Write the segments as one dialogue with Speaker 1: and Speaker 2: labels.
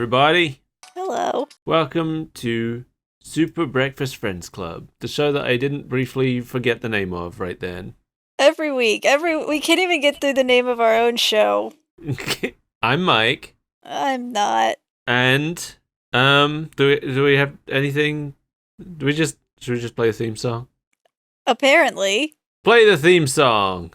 Speaker 1: everybody.
Speaker 2: Hello.
Speaker 1: Welcome to Super Breakfast Friends Club, the show that I didn't briefly forget the name of right then.
Speaker 2: Every week, we can't even get through the name of our own show.
Speaker 1: I'm Mike.
Speaker 2: I'm not.
Speaker 1: And, do we have anything? Should we just play a theme song?
Speaker 2: Apparently.
Speaker 1: Play the theme song!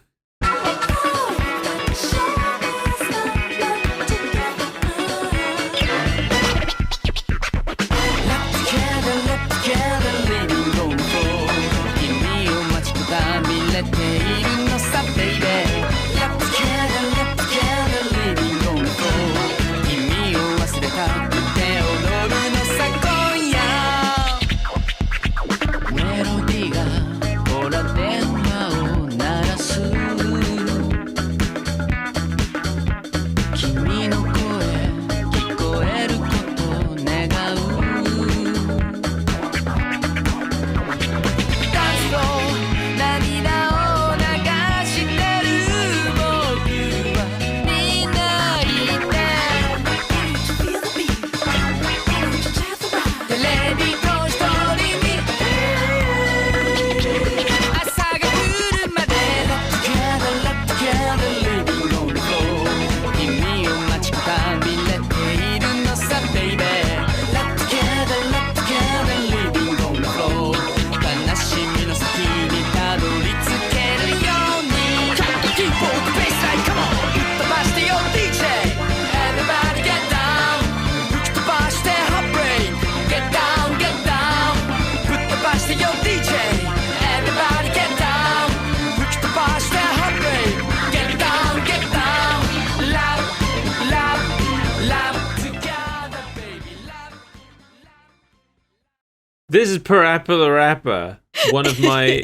Speaker 1: This is PaRappa the Rapper, one of my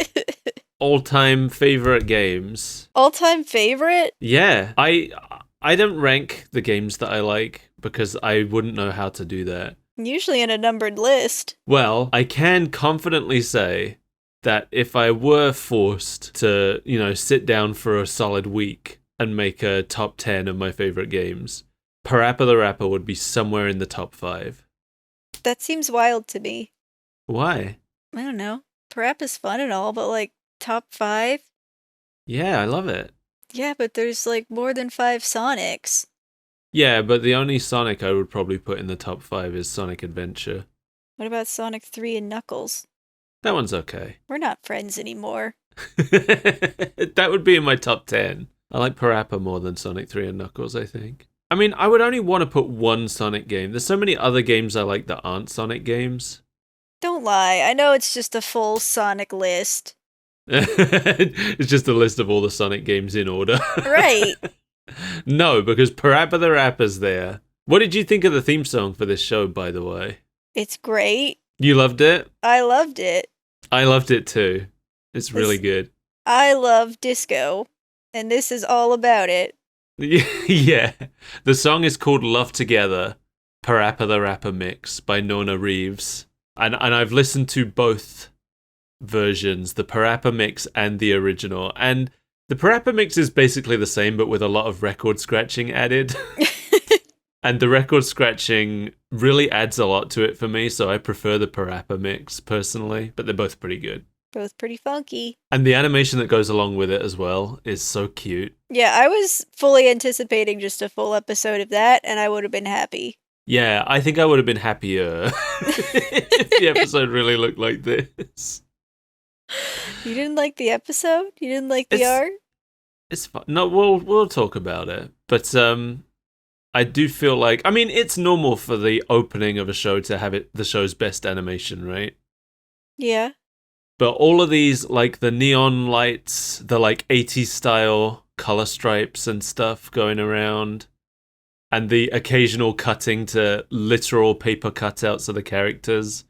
Speaker 1: all-time favorite games.
Speaker 2: All-time favorite?
Speaker 1: Yeah, I don't rank the games that I like because I wouldn't know how to do that.
Speaker 2: Usually in a numbered list.
Speaker 1: Well, I can confidently say that if I were forced to, sit down for a solid week and make a top 10 of my favorite games, PaRappa the Rapper would be somewhere in the top 5.
Speaker 2: That seems wild to me.
Speaker 1: Why?
Speaker 2: I don't know. PaRappa's fun and all, but top 5?
Speaker 1: Yeah, I love it.
Speaker 2: Yeah, but there's more than 5 Sonics.
Speaker 1: Yeah, but the only Sonic I would probably put in the top 5 is Sonic Adventure.
Speaker 2: What about Sonic 3 and Knuckles?
Speaker 1: That one's okay.
Speaker 2: We're not friends anymore.
Speaker 1: That would be in my top 10. I like PaRappa more than Sonic 3 and Knuckles, I think. I mean, I would only want to put one Sonic game. There's so many other games I like that aren't Sonic games.
Speaker 2: Don't lie. I know it's just a full Sonic list.
Speaker 1: It's just a list of all the Sonic games in order.
Speaker 2: Right.
Speaker 1: No, because PaRappa the Rapper's there. What did you think of the theme song for this show, by the way?
Speaker 2: It's great.
Speaker 1: You loved it?
Speaker 2: I loved it.
Speaker 1: I loved it too. It's really good.
Speaker 2: I love disco, and this is all about it.
Speaker 1: Yeah. The song is called Love Together, PaRappa the Rapper Mix by Nona Reeves. And I've listened to both versions, the PaRappa Mix and the original. And the PaRappa Mix is basically the same, but with a lot of record scratching added. And the record scratching really adds a lot to it for me, so I prefer the PaRappa Mix personally, but they're both pretty good.
Speaker 2: Both pretty funky.
Speaker 1: And the animation that goes along with it as well is so cute.
Speaker 2: Yeah, I was fully anticipating just a full episode of that, and I would have been happy.
Speaker 1: Yeah, I think I would have been happier if the episode really looked like this.
Speaker 2: You didn't like the episode? You didn't like the art?
Speaker 1: It's fun. No, we'll talk about it. But I do feel like, I mean, it's normal for the opening of a show to have the show's best animation, right?
Speaker 2: Yeah.
Speaker 1: But all of these, the neon lights, the 80s style color stripes and stuff going around, and the occasional cutting to literal paper cutouts of the characters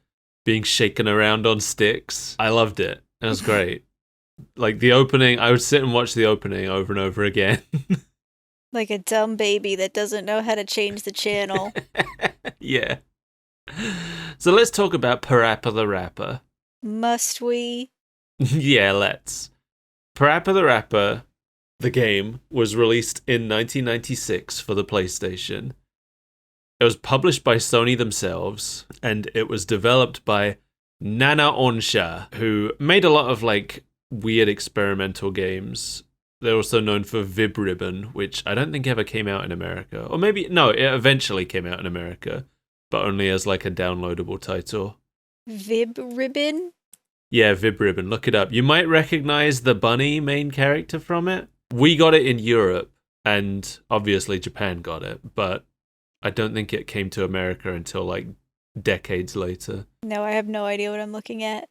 Speaker 1: being shaken around on sticks. I loved it. It was great. The opening, I would sit and watch the opening over and over again.
Speaker 2: Like a dumb baby that doesn't know how to change the channel.
Speaker 1: Yeah. So let's talk about PaRappa the Rapper.
Speaker 2: Must we?
Speaker 1: Yeah, let's. PaRappa the Rapper, the game, was released in 1996 for the PlayStation. It was published by Sony themselves, and it was developed by Nana Onsha, who made a lot of like weird experimental games. They're also known for Vib Ribbon, which I don't think ever came out in America. Or maybe, no, it eventually came out in America, but only as like a downloadable title.
Speaker 2: Vib Ribbon?
Speaker 1: Yeah, Vib Ribbon. Look it up. You might recognize the bunny main character from it. We got it in Europe, and obviously Japan got it, but I don't think it came to America until like decades later.
Speaker 2: No, I have no idea what I'm looking at.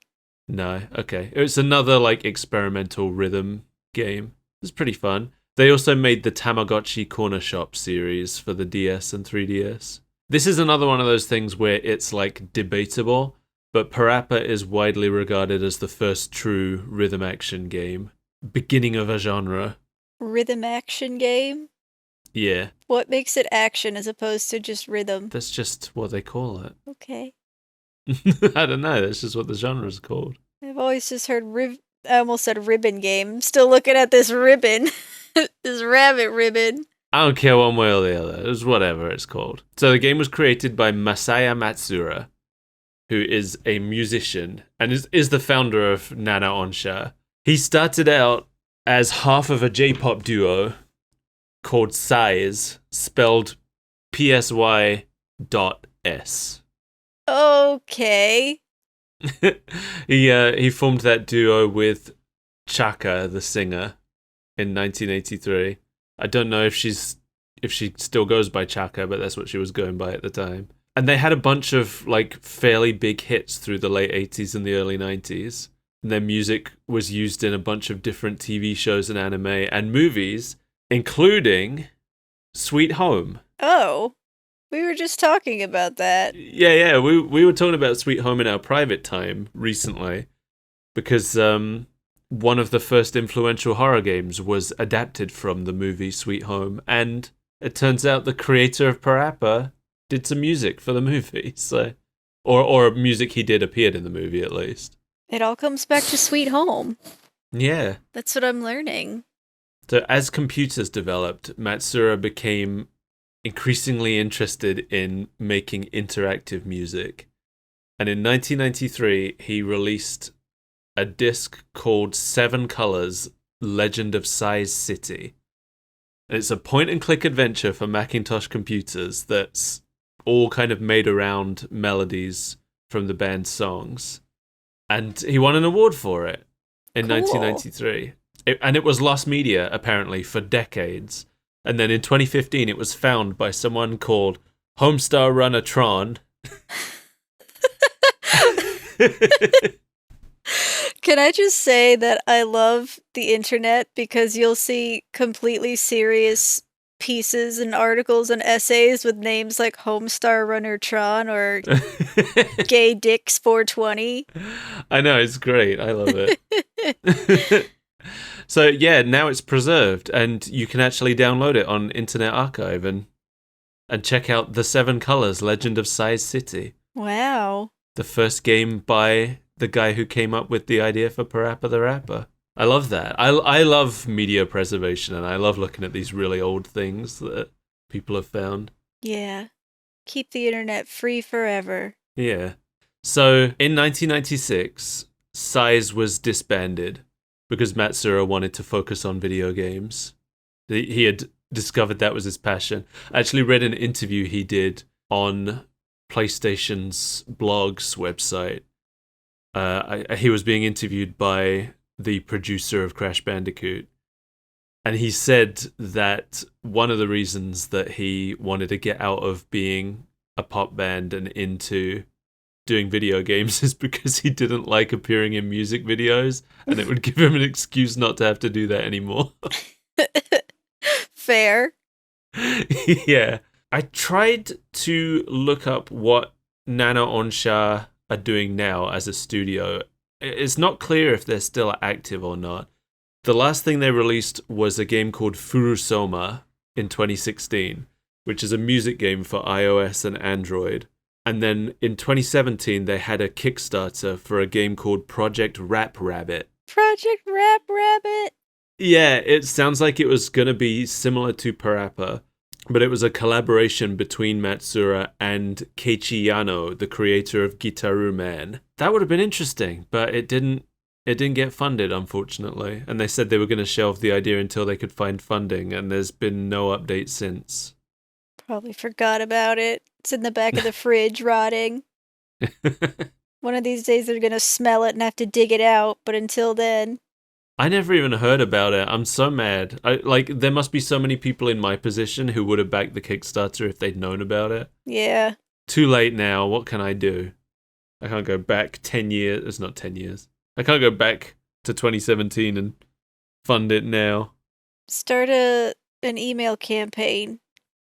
Speaker 1: No, okay. It's another like experimental rhythm game. It's pretty fun. They also made the Tamagotchi Corner Shop series for the DS and 3DS. This is another one of those things where it's like debatable, but PaRappa is widely regarded as the first true rhythm action game. Beginning of a genre.
Speaker 2: Rhythm action game?
Speaker 1: Yeah.
Speaker 2: What makes it action as opposed to just rhythm?
Speaker 1: That's just what they call it.
Speaker 2: Okay.
Speaker 1: I don't know. That's just what the genre is called.
Speaker 2: I've always just heard I almost said ribbon game. I'm still looking at this ribbon. This rabbit ribbon.
Speaker 1: I don't care one way or the other. It's whatever it's called. So the game was created by Masaya Matsuura, who is a musician and is the founder of Nana Onsha. He started out as half of a J-pop duo called Size, spelled PSY.S.
Speaker 2: Okay.
Speaker 1: He formed that duo with Chaka, the singer, in 1983. I don't know if she still goes by Chaka, but that's what she was going by at the time. And they had a bunch of like fairly big hits through the late 80s and the early 90s. And their music was used in a bunch of different TV shows and anime and movies, including Sweet Home.
Speaker 2: Oh. We were just talking about that.
Speaker 1: Yeah, we were talking about Sweet Home in our private time recently because one of the first influential horror games was adapted from the movie Sweet Home, and it turns out the creator of PaRappa did some music for the movie, so or music he did appeared in the movie at least.
Speaker 2: It all comes back to Sweet Home.
Speaker 1: Yeah.
Speaker 2: That's what I'm learning.
Speaker 1: So as computers developed, Matsuura became increasingly interested in making interactive music. And in 1993, he released a disc called 7 Colors, Legend of Size City. And it's a point-and-click adventure for Macintosh computers that's all kind of made around melodies from the band's songs. And he won an award for it in 1993. And it was lost media, apparently, for decades. And then in 2015, it was found by someone called Homestar Runner Tron.
Speaker 2: Can I just say that I love the internet because you'll see completely serious pieces and articles and essays with names like Homestar Runner Tron or Gay Dicks 420.
Speaker 1: I know, it's great. I love it. So yeah, now it's preserved and you can actually download it on Internet Archive and check out the 7 Colors Legend of Size City.
Speaker 2: Wow.
Speaker 1: The first game by the guy who came up with the idea for PaRappa the Rapper. I love that. I love media preservation and I love looking at these really old things that people have found.
Speaker 2: Yeah. Keep the internet free forever.
Speaker 1: Yeah. So in 1996, Size was disbanded because Matsuura wanted to focus on video games. He had discovered that was his passion. I actually read an interview he did on PlayStation's blog's website. He was being interviewed by the producer of Crash Bandicoot. And he said that one of the reasons that he wanted to get out of being a pop band and into doing video games is because he didn't like appearing in music videos, and it would give him an excuse not to have to do that anymore.
Speaker 2: Fair.
Speaker 1: Yeah. I tried to look up what Nana Onsha are doing now as a studio. It's not clear if they're still active or not. The last thing they released was a game called Furusoma in 2016, which is a music game for iOS and Android. And then in 2017, they had a Kickstarter for a game called Project Rap Rabbit.
Speaker 2: Project Rap Rabbit?
Speaker 1: Yeah, it sounds like it was going to be similar to PaRappa. but it was a collaboration between Matsura and Keiichi Yano, the creator of Gitaru Man. That would have been interesting, but it didn't get funded, unfortunately, and they said they were going to shelve the idea until they could find funding, and there's been no update since.
Speaker 2: Probably forgot about it. It's in the back of the fridge rotting. One of these days they're going to smell it and have to dig it out, but until then...
Speaker 1: I never even heard about it. I'm so mad. There must be so many people in my position who would have backed the Kickstarter if they'd known about it.
Speaker 2: Yeah.
Speaker 1: Too late now. What can I do? I can't go back 10 years. It's not 10 years. I can't go back to 2017 and fund it now.
Speaker 2: Start an email campaign.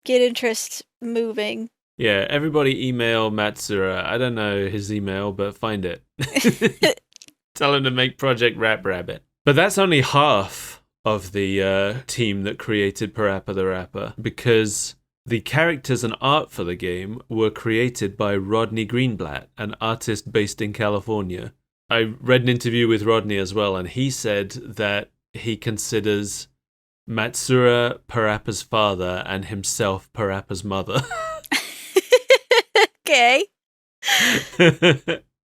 Speaker 2: Get interest moving.
Speaker 1: Yeah, everybody email Matsura. I don't know his email, but find it. Tell him to make Project Rap Rabbit. But that's only half of the team that created PaRappa the Rapper, because the characters and art for the game were created by Rodney Greenblatt, an artist based in California. I read an interview with Rodney as well, and he said that he considers Matsura PaRappa's father and himself PaRappa's mother.
Speaker 2: Okay.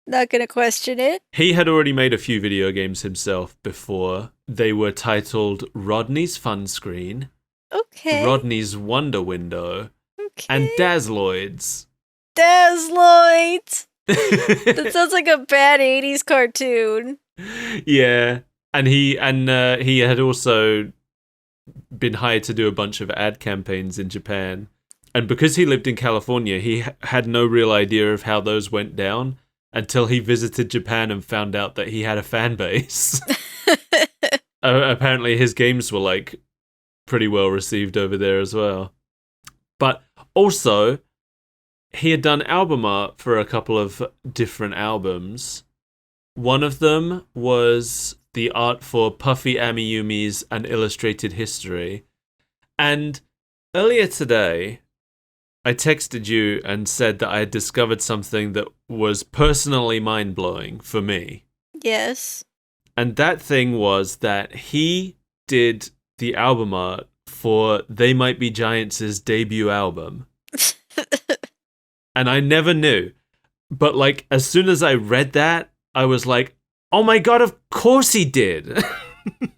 Speaker 2: Not gonna question it.
Speaker 1: He had already made a few video games himself before. They were titled Rodney's Fun Screen,
Speaker 2: Okay.
Speaker 1: Rodney's Wonder Window,
Speaker 2: Okay.
Speaker 1: and Dazzloids.
Speaker 2: Dazzloids! That sounds like a bad 80s cartoon.
Speaker 1: Yeah. And he had also been hired to do a bunch of ad campaigns in Japan. And because he lived in California, he had no real idea of how those went down until he visited Japan and found out that he had a fan base. Apparently his games were pretty well received over there as well. But also, he had done album art for a couple of different albums. One of them was the art for Puffy Amiyumi's An Illustrated History. And earlier today, I texted you and said that I had discovered something that was personally mind-blowing for me.
Speaker 2: Yes.
Speaker 1: And that thing was that he did the album art for They Might Be Giants' debut album. And I never knew. But as soon as I read that, I was like, oh my god, of course he did.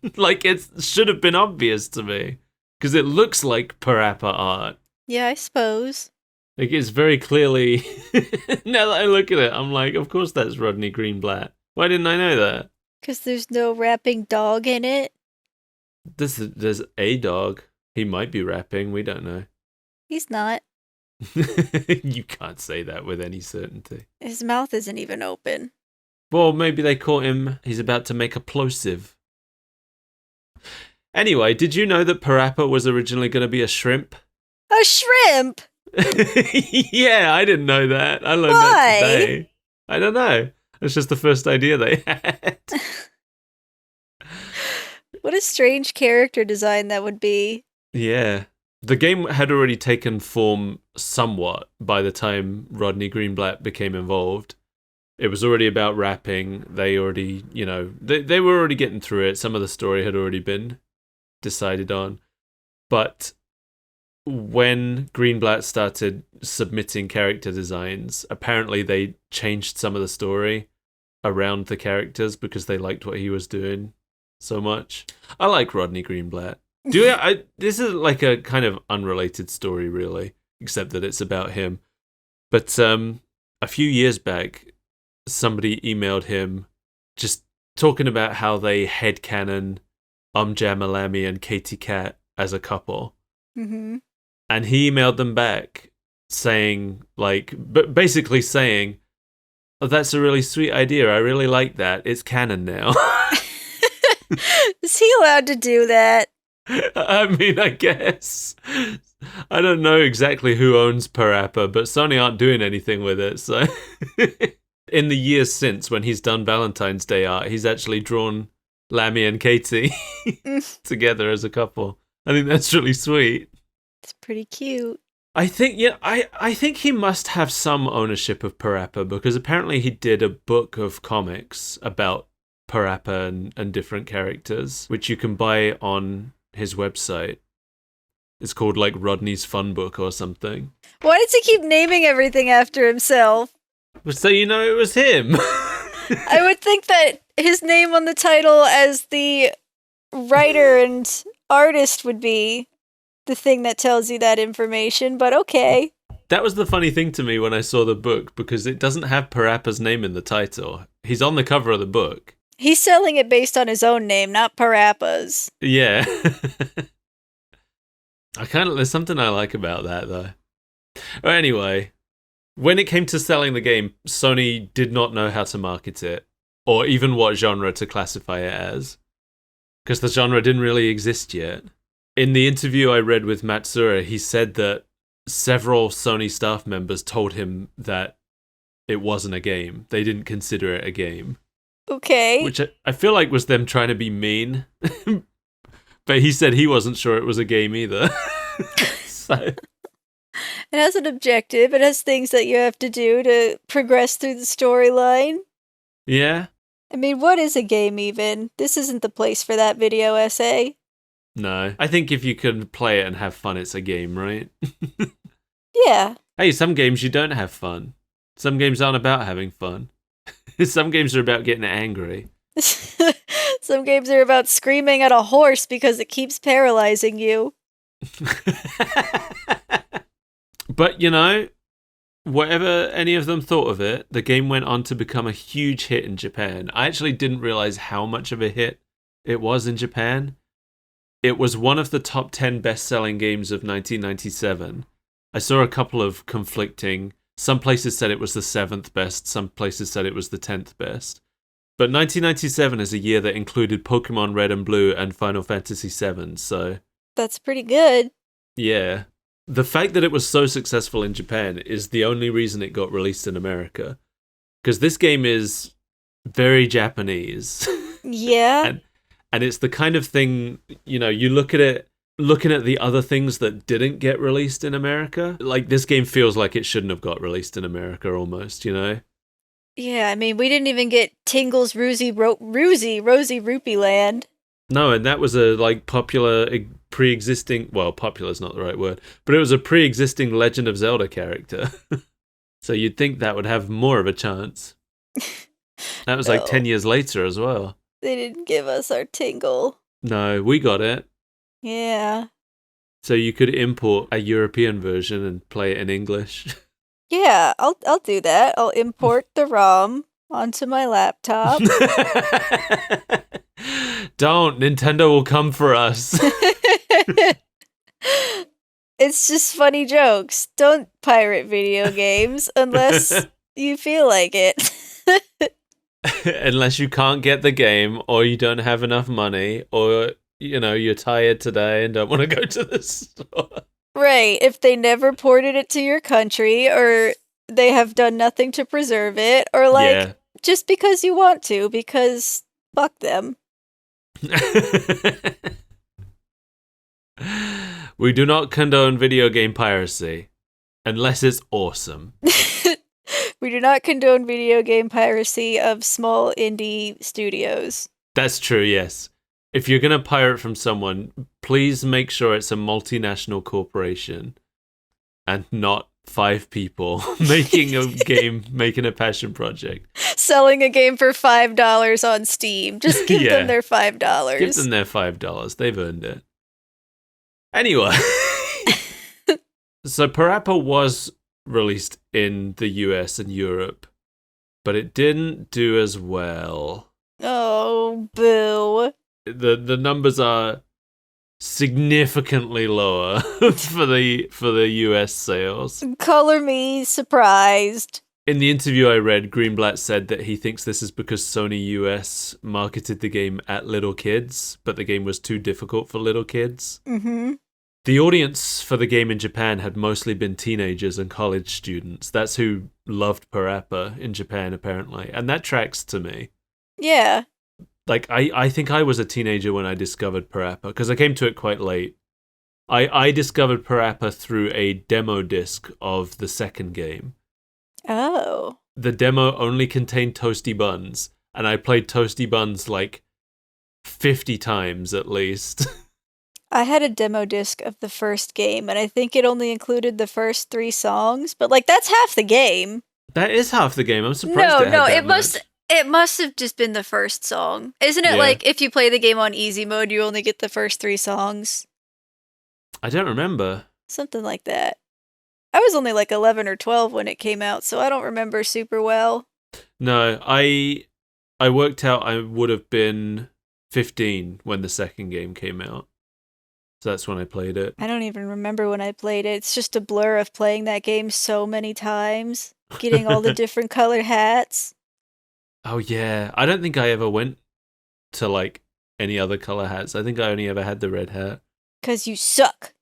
Speaker 1: It should have been obvious to me. Because it looks like PaRappa art.
Speaker 2: Yeah, I suppose.
Speaker 1: It's very clearly... Now that I look at it, I'm like, of course that's Rodney Greenblatt. Why didn't I know that?
Speaker 2: Because there's no rapping dog in it.
Speaker 1: There's a dog. He might be rapping. We don't know.
Speaker 2: He's not.
Speaker 1: You can't say that with any certainty.
Speaker 2: His mouth isn't even open.
Speaker 1: Well, maybe they caught him. He's about to make a plosive. Anyway, did you know that PaRappa was originally going to be a shrimp?
Speaker 2: A shrimp?
Speaker 1: Yeah, I didn't know that. I learned that today. I don't know. It's just the first idea they had.
Speaker 2: What a strange character design that would be.
Speaker 1: Yeah. The game had already taken form somewhat by the time Rodney Greenblatt became involved. It was already about rapping. They already, they were already getting through it. Some of the story had already been decided on. But when Greenblatt started submitting character designs, apparently they changed some of the story around the characters because they liked what he was doing so much. I like Rodney Greenblatt. This is a kind of unrelated story, really, except that it's about him. But a few years back, somebody emailed him just talking about how they headcanon Jamalami and Katie Cat as a couple.
Speaker 2: Mm-hmm.
Speaker 1: And he emailed them back saying, basically saying, oh, that's a really sweet idea. I really like that. It's canon now.
Speaker 2: Is he allowed to do that?
Speaker 1: I mean, I guess. I don't know exactly who owns PaRappa, but Sony aren't doing anything with it. So, in the years since, when he's done Valentine's Day art, he's actually drawn Lammy and Katie together as a couple. I think that's really sweet.
Speaker 2: It's pretty cute.
Speaker 1: I think, I think he must have some ownership of PaRappa because apparently he did a book of comics about PaRappa and different characters, which you can buy on his website. It's called like Rodney's Fun Book or something.
Speaker 2: Why does he keep naming everything after himself?
Speaker 1: So you know it was him.
Speaker 2: I would think that his name on the title as the writer and artist would be the thing that tells you that information, but okay.
Speaker 1: That was the funny thing to me when I saw the book, because it doesn't have PaRappa's name in the title. He's on the cover of the book.
Speaker 2: He's selling it based on his own name, not PaRappa's.
Speaker 1: Yeah. There's something I like about that, though. Anyway, when it came to selling the game, Sony did not know how to market it, or even what genre to classify it as, because the genre didn't really exist yet. In the interview I read with Matsura, he said that several Sony staff members told him that it wasn't a game. They didn't consider it a game.
Speaker 2: Okay.
Speaker 1: Which I feel like was them trying to be mean. But he said he wasn't sure it was a game either. So
Speaker 2: it has an objective. It has things that you have to do to progress through the storyline.
Speaker 1: Yeah.
Speaker 2: I mean, what is a game even? This isn't the place for that video essay.
Speaker 1: No. I think if you can play it and have fun, it's a game, right?
Speaker 2: Yeah.
Speaker 1: Hey, some games you don't have fun. Some games aren't about having fun. Some games are about getting angry.
Speaker 2: Some games are about screaming at a horse because it keeps paralyzing you.
Speaker 1: But, you know, whatever any of them thought of it, the game went on to become a huge hit in Japan. I actually didn't realize how much of a hit it was in Japan. It was one of the top 10 best-selling games of 1997. I saw a couple of conflicting. Some places said it was the 7th best, some places said it was the 10th best. But 1997 is a year that included Pokemon Red and Blue and Final Fantasy VII, so...
Speaker 2: That's pretty good.
Speaker 1: Yeah. The fact that it was so successful in Japan is the only reason it got released in America. Because this game is very Japanese.
Speaker 2: Yeah.
Speaker 1: And it's the kind of thing, you know, you look at it, looking at the other things that didn't get released in America, like this game feels like it shouldn't have got released in America almost, you know?
Speaker 2: Yeah, I mean, we didn't even get Tingle's Rosy Rupee Land.
Speaker 1: No, and that was a like popular pre-existing, well, popular is not the right word, but it was a pre-existing Legend of Zelda character. So you'd think that would have more of a chance. That was like 10 years later as well.
Speaker 2: They didn't give us our Tingle.
Speaker 1: No, we got it.
Speaker 2: Yeah.
Speaker 1: So you could import a European version and play it in English.
Speaker 2: Yeah, I'll do that. I'll import the ROM onto my laptop.
Speaker 1: Don't. Nintendo will come for us.
Speaker 2: It's just funny jokes. Don't pirate video games unless you feel like it.
Speaker 1: Unless you can't get the game, or you don't have enough money, or, you know, you're tired today and don't want to go to the store.
Speaker 2: Right, if they never ported it to your country, or they have done nothing to preserve it, or like, just because you want to, because fuck them.
Speaker 1: We do not condone video game piracy, unless it's awesome.
Speaker 2: We do not condone video game piracy of small indie studios.
Speaker 1: That's true, yes. If you're going to pirate from someone, please make sure it's a multinational corporation and not 5 people making a game, making a passion project.
Speaker 2: Selling a game for $5 on Steam. Just give them their $5.
Speaker 1: Give them their $5. They've earned it. Anyway. So PaRappa was released in the US and Europe, but it didn't do as well.
Speaker 2: Oh, boo.
Speaker 1: The numbers are significantly lower for the US sales.
Speaker 2: Color me surprised.
Speaker 1: In the interview I read, Greenblatt said that he thinks this is because Sony US marketed the game at little kids, but the game was too difficult for little kids.
Speaker 2: Mm-hmm.
Speaker 1: The audience for the game in Japan had mostly been teenagers and college students. That's who loved PaRappa in Japan, apparently. And that tracks to me.
Speaker 2: Yeah.
Speaker 1: Like, I think I was a teenager when I discovered PaRappa, because I came to it quite late. I discovered PaRappa through a demo disc of the second game.
Speaker 2: Oh.
Speaker 1: The demo only contained Toasty Buns, and I played Toasty Buns like 50 times at least.
Speaker 2: I had a demo disc of the first game, and I think it only included the first 3 songs, but, like, that's half the game.
Speaker 1: That is half the game. I'm surprised
Speaker 2: No,
Speaker 1: it had
Speaker 2: no,
Speaker 1: that
Speaker 2: it
Speaker 1: much.
Speaker 2: must have just been the first song. Isn't it
Speaker 1: Yeah.
Speaker 2: like if you play the game on easy mode, you only get the first 3 songs?
Speaker 1: I don't remember.
Speaker 2: Something like that. I was only like 11 or 12 when it came out, so I don't remember super well.
Speaker 1: No, I worked out I would have been 15 when the second game came out. So that's when I played it.
Speaker 2: I don't even remember when I played it. It's just a blur of playing that game so many times, getting all the different colored hats.
Speaker 1: Oh yeah, I don't think I ever went to like any other color hats. I think I only ever had the red hat.
Speaker 2: 'Cause you suck.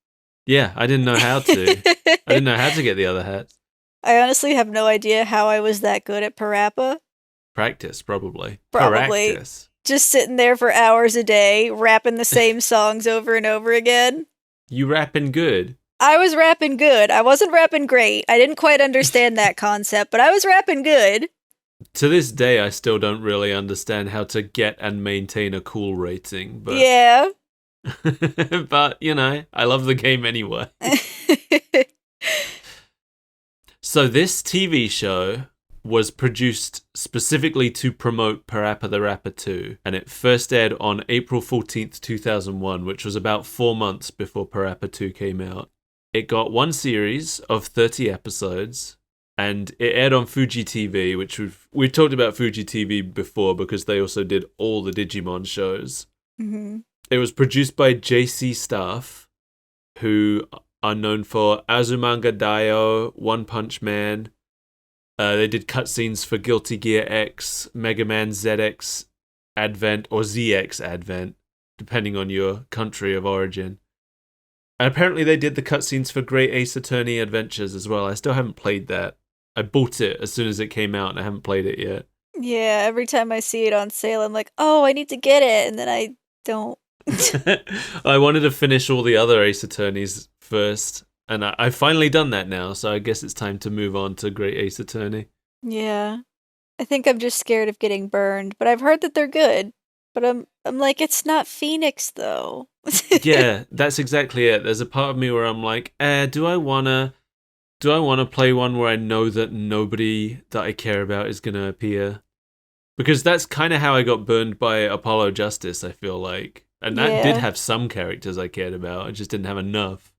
Speaker 1: Yeah, I didn't know how to. I didn't know how to get the other hats.
Speaker 2: I honestly have no idea how I was that good at PaRappa.
Speaker 1: Practice, probably.
Speaker 2: Probably.
Speaker 1: Practice.
Speaker 2: Just sitting there for hours a day, rapping the same songs over and over again.
Speaker 1: You rapping good.
Speaker 2: I was rapping good. I wasn't rapping great. I didn't quite understand that concept, but I was rapping good.
Speaker 1: To this day, I still don't really understand how to get and maintain a cool rating. But
Speaker 2: Yeah.
Speaker 1: but, you know, I love the game anyway. So this TV show was produced specifically to promote PaRappa the Rapper 2, and it first aired on April 14th, 2001, which was about 4 months before PaRappa 2 came out. It got one series of 30 episodes, and it aired on Fuji TV, which we've talked about Fuji TV before because they also did all the Digimon shows.
Speaker 2: Mm-hmm.
Speaker 1: It was produced by JC Staff, who are known for Azumanga Daioh, One Punch Man. They did cutscenes for Guilty Gear X, Mega Man ZX Advent, or ZX Advent, depending on your country of origin. And apparently they did the cutscenes for Great Ace Attorney Adventures as well. I still haven't played that. I bought it as soon as it came out and I haven't played it yet.
Speaker 2: Yeah, every time I see it on sale, I'm like, oh, I need to get it, and then I don't.
Speaker 1: I wanted to finish all the other Ace Attorneys first, and I've finally done that now, so I guess it's time to move on to Great Ace Attorney.
Speaker 2: Yeah. I think I'm just scared of getting burned, but I've heard that they're good. But I'm like, it's not Phoenix though.
Speaker 1: Yeah, that's exactly it. There's a part of me where I'm like, do I wanna play one where I know that nobody that I care about is gonna appear? Because that's kind of how I got burned by Apollo Justice, I feel like. And that did have some characters I cared about. I just didn't have enough.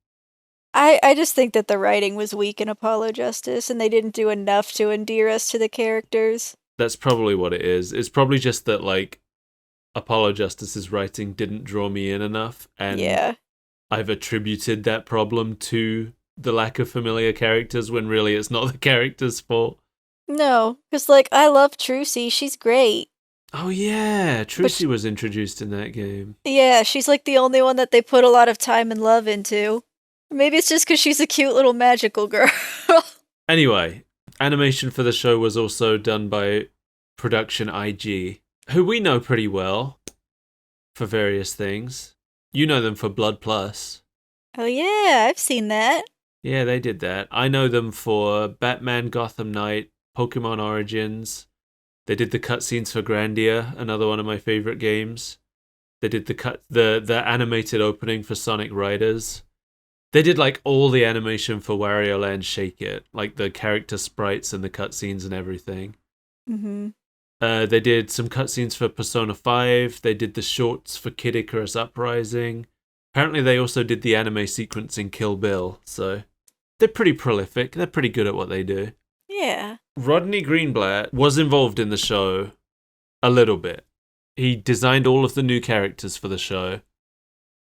Speaker 2: I just think that the writing was weak in Apollo Justice, and they didn't do enough to endear us to the characters.
Speaker 1: That's probably what it is. It's probably just that, like, Apollo Justice's writing didn't draw me in enough, and I've attributed that problem to the lack of familiar characters when really it's not the character's fault.
Speaker 2: No, because, like, I love Trucy. She's great.
Speaker 1: Oh, yeah. Trucy was introduced in that game.
Speaker 2: Yeah, she's, like, the only one that they put a lot of time and love into. Maybe it's just because she's a cute little magical girl.
Speaker 1: Anyway, animation for the show was also done by Production IG, who we know pretty well for various things. You know them for Blood Plus.
Speaker 2: Oh, yeah, I've seen that.
Speaker 1: Yeah, they did that. I know them for Batman Gotham Knight, Pokemon Origins. They did the cutscenes for Grandia, another one of my favorite games. They did the animated opening for Sonic Riders. They did like all the animation for Wario Land Shake It, like the character sprites and the cutscenes and everything.
Speaker 2: Mm-hmm.
Speaker 1: They did some cutscenes for Persona 5. They did the shorts for Kid Icarus Uprising. Apparently they also did the anime sequence in Kill Bill, so they're pretty prolific. They're pretty good at what they do.
Speaker 2: Yeah.
Speaker 1: Rodney Greenblatt was involved in the show a little bit. He designed all of the new characters for the show,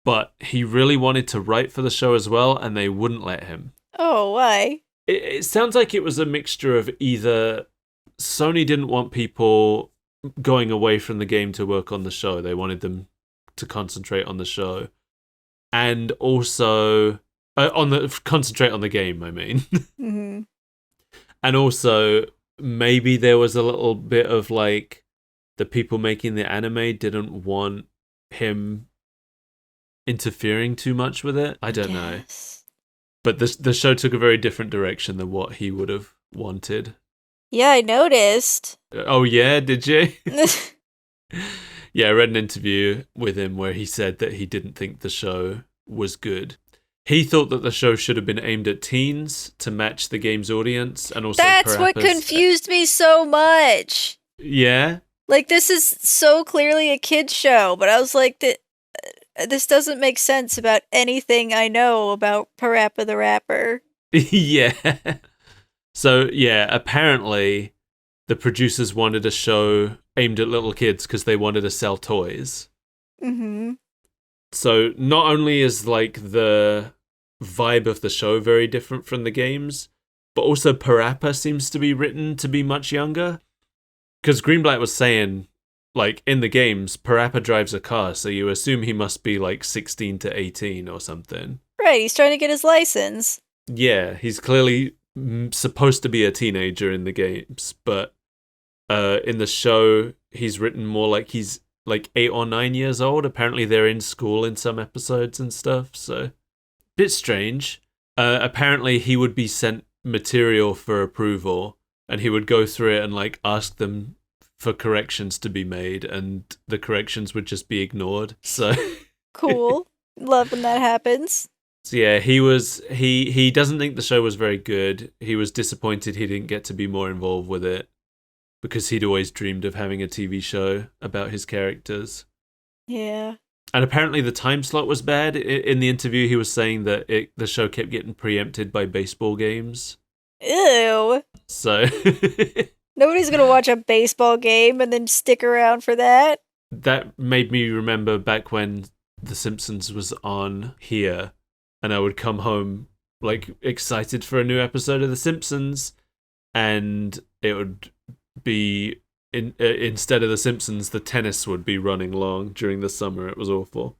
Speaker 1: but he really wanted to write for the show as well, and they wouldn't let him.
Speaker 2: Oh, why?
Speaker 1: It sounds like it was a mixture of either Sony didn't want people going away from the game to work on the show. They wanted them to concentrate on the show. And also concentrate on the game, I mean.
Speaker 2: Mm-hmm.
Speaker 1: And also, maybe there was a little bit of like the people making the anime didn't want him interfering too much with it. I don't know. But the show took a very different direction than what he would have wanted.
Speaker 2: Yeah, I noticed.
Speaker 1: Oh yeah, did you? Yeah, I read an interview with him where he said that he didn't think the show was good. He thought that the show should have been aimed at teens to match the game's audience, and also
Speaker 2: That's what confused me so much.
Speaker 1: Yeah?
Speaker 2: Like, this is so clearly a kid's show, but I was like, this doesn't make sense about anything I know about PaRappa the Rapper.
Speaker 1: Yeah. So, yeah, apparently the producers wanted a show aimed at little kids because they wanted to sell toys.
Speaker 2: Mm-hmm.
Speaker 1: So, not only is, like, the vibe of the show very different from the games, but also PaRappa seems to be written to be much younger. Because Greenblatt was saying, like, in the games, PaRappa drives a car, so you assume he must be, like, 16 to 18 or something.
Speaker 2: Right, he's trying to get his license.
Speaker 1: Yeah, he's clearly supposed to be a teenager in the games, but in the show, he's written more like he's, like, 8 or 9 years old. Apparently they're in school in some episodes and stuff, so... Bit strange. Apparently he would be sent material for approval, and he would go through it and, like, ask them for corrections to be made, and the corrections would just be ignored. So
Speaker 2: cool. Love when that happens.
Speaker 1: So yeah, he doesn't think the show was very good. He was disappointed he didn't get to be more involved with it, because he'd always dreamed of having a TV show about his characters.
Speaker 2: Yeah.
Speaker 1: And apparently the time slot was bad. In the interview, he was saying that the show kept getting preempted by baseball games.
Speaker 2: Ew.
Speaker 1: So
Speaker 2: nobody's gonna watch a baseball game and then stick around for that.
Speaker 1: That made me remember back when The Simpsons was on here, and I would come home, like, excited for a new episode of The Simpsons, and it would be instead of The Simpsons, the tennis would be running long during the summer. It was awful.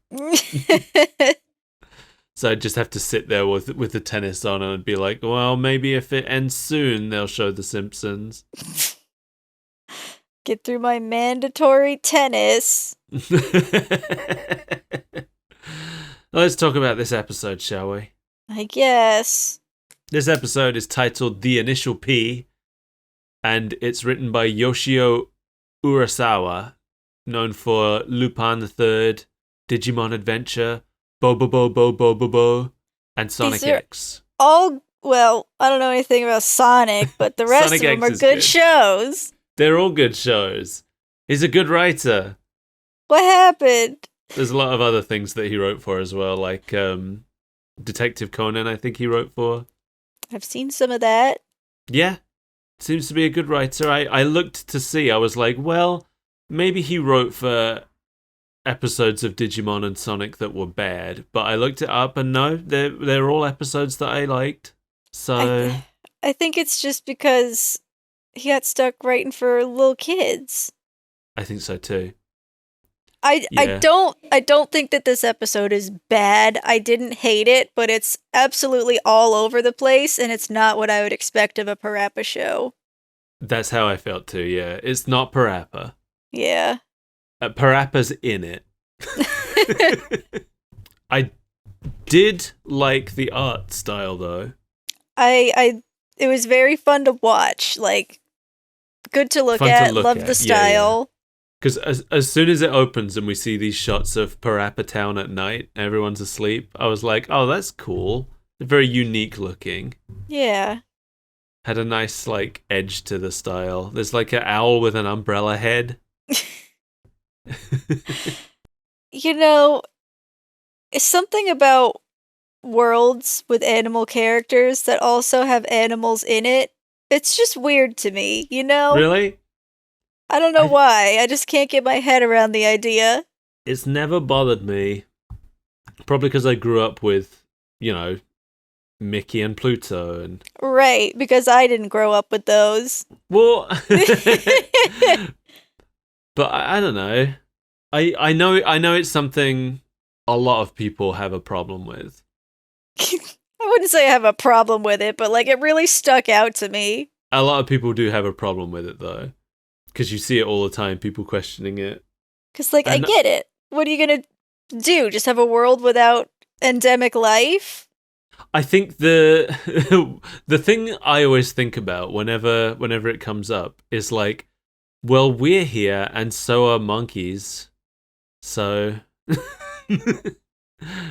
Speaker 1: So I'd just have to sit there with the tennis on, and I'd be like, well, maybe if it ends soon, they'll show The Simpsons.
Speaker 2: Get through my mandatory tennis.
Speaker 1: Let's talk about this episode, shall we?
Speaker 2: I guess.
Speaker 1: This episode is titled The Initial P, and it's written by Yoshio Urasawa, known for Lupin III, Digimon Adventure, Bo, and Sonic X.
Speaker 2: All, well, I don't know anything about Sonic, but the rest of them are good shows.
Speaker 1: They're all good shows. He's a good writer.
Speaker 2: What happened?
Speaker 1: There's a lot of other things that he wrote for as well, like Detective Conan, I think he wrote for.
Speaker 2: I've seen some of that.
Speaker 1: Yeah, seems to be a good writer. I looked to see, I was like, well, maybe he wrote for episodes of Digimon and Sonic that were bad, but I looked it up, and no, they're all episodes that I liked. So
Speaker 2: I think it's just because he got stuck writing for little kids.
Speaker 1: I think so too.
Speaker 2: I don't think that this episode is bad. I didn't hate it, but it's absolutely all over the place, and it's not what I would expect of a PaRappa show.
Speaker 1: That's how I felt too, yeah. It's not PaRappa.
Speaker 2: Yeah.
Speaker 1: PaRappa's in it. I did like the art style, though.
Speaker 2: It was very fun to watch. Like, good to look at. Love the style.
Speaker 1: Because as soon as it opens and we see these shots of PaRappa Town at night, everyone's asleep, I was like, oh, that's cool. Very unique looking.
Speaker 2: Yeah.
Speaker 1: Had a nice, like, edge to the style. There's, like, an owl with an umbrella head.
Speaker 2: You know, it's something about worlds with animal characters that also have animals in it. It's just weird to me, you know?
Speaker 1: Really?
Speaker 2: I don't know why. I just can't get my head around the idea.
Speaker 1: It's never bothered me. Probably because I grew up with, you know, Mickey and Pluto and...
Speaker 2: Right, because I didn't grow up with those.
Speaker 1: Well... But I don't know. I know it's something a lot of people have a problem with.
Speaker 2: I wouldn't say I have a problem with it, but, like, it really stuck out to me.
Speaker 1: A lot of people do have a problem with it, though. Because you see it all the time, people questioning it.
Speaker 2: Because, like, I get it. What are you going to do? Just have a world without endemic life?
Speaker 1: I think the thing I always think about whenever it comes up is, like, well, we're here and so are monkeys. So...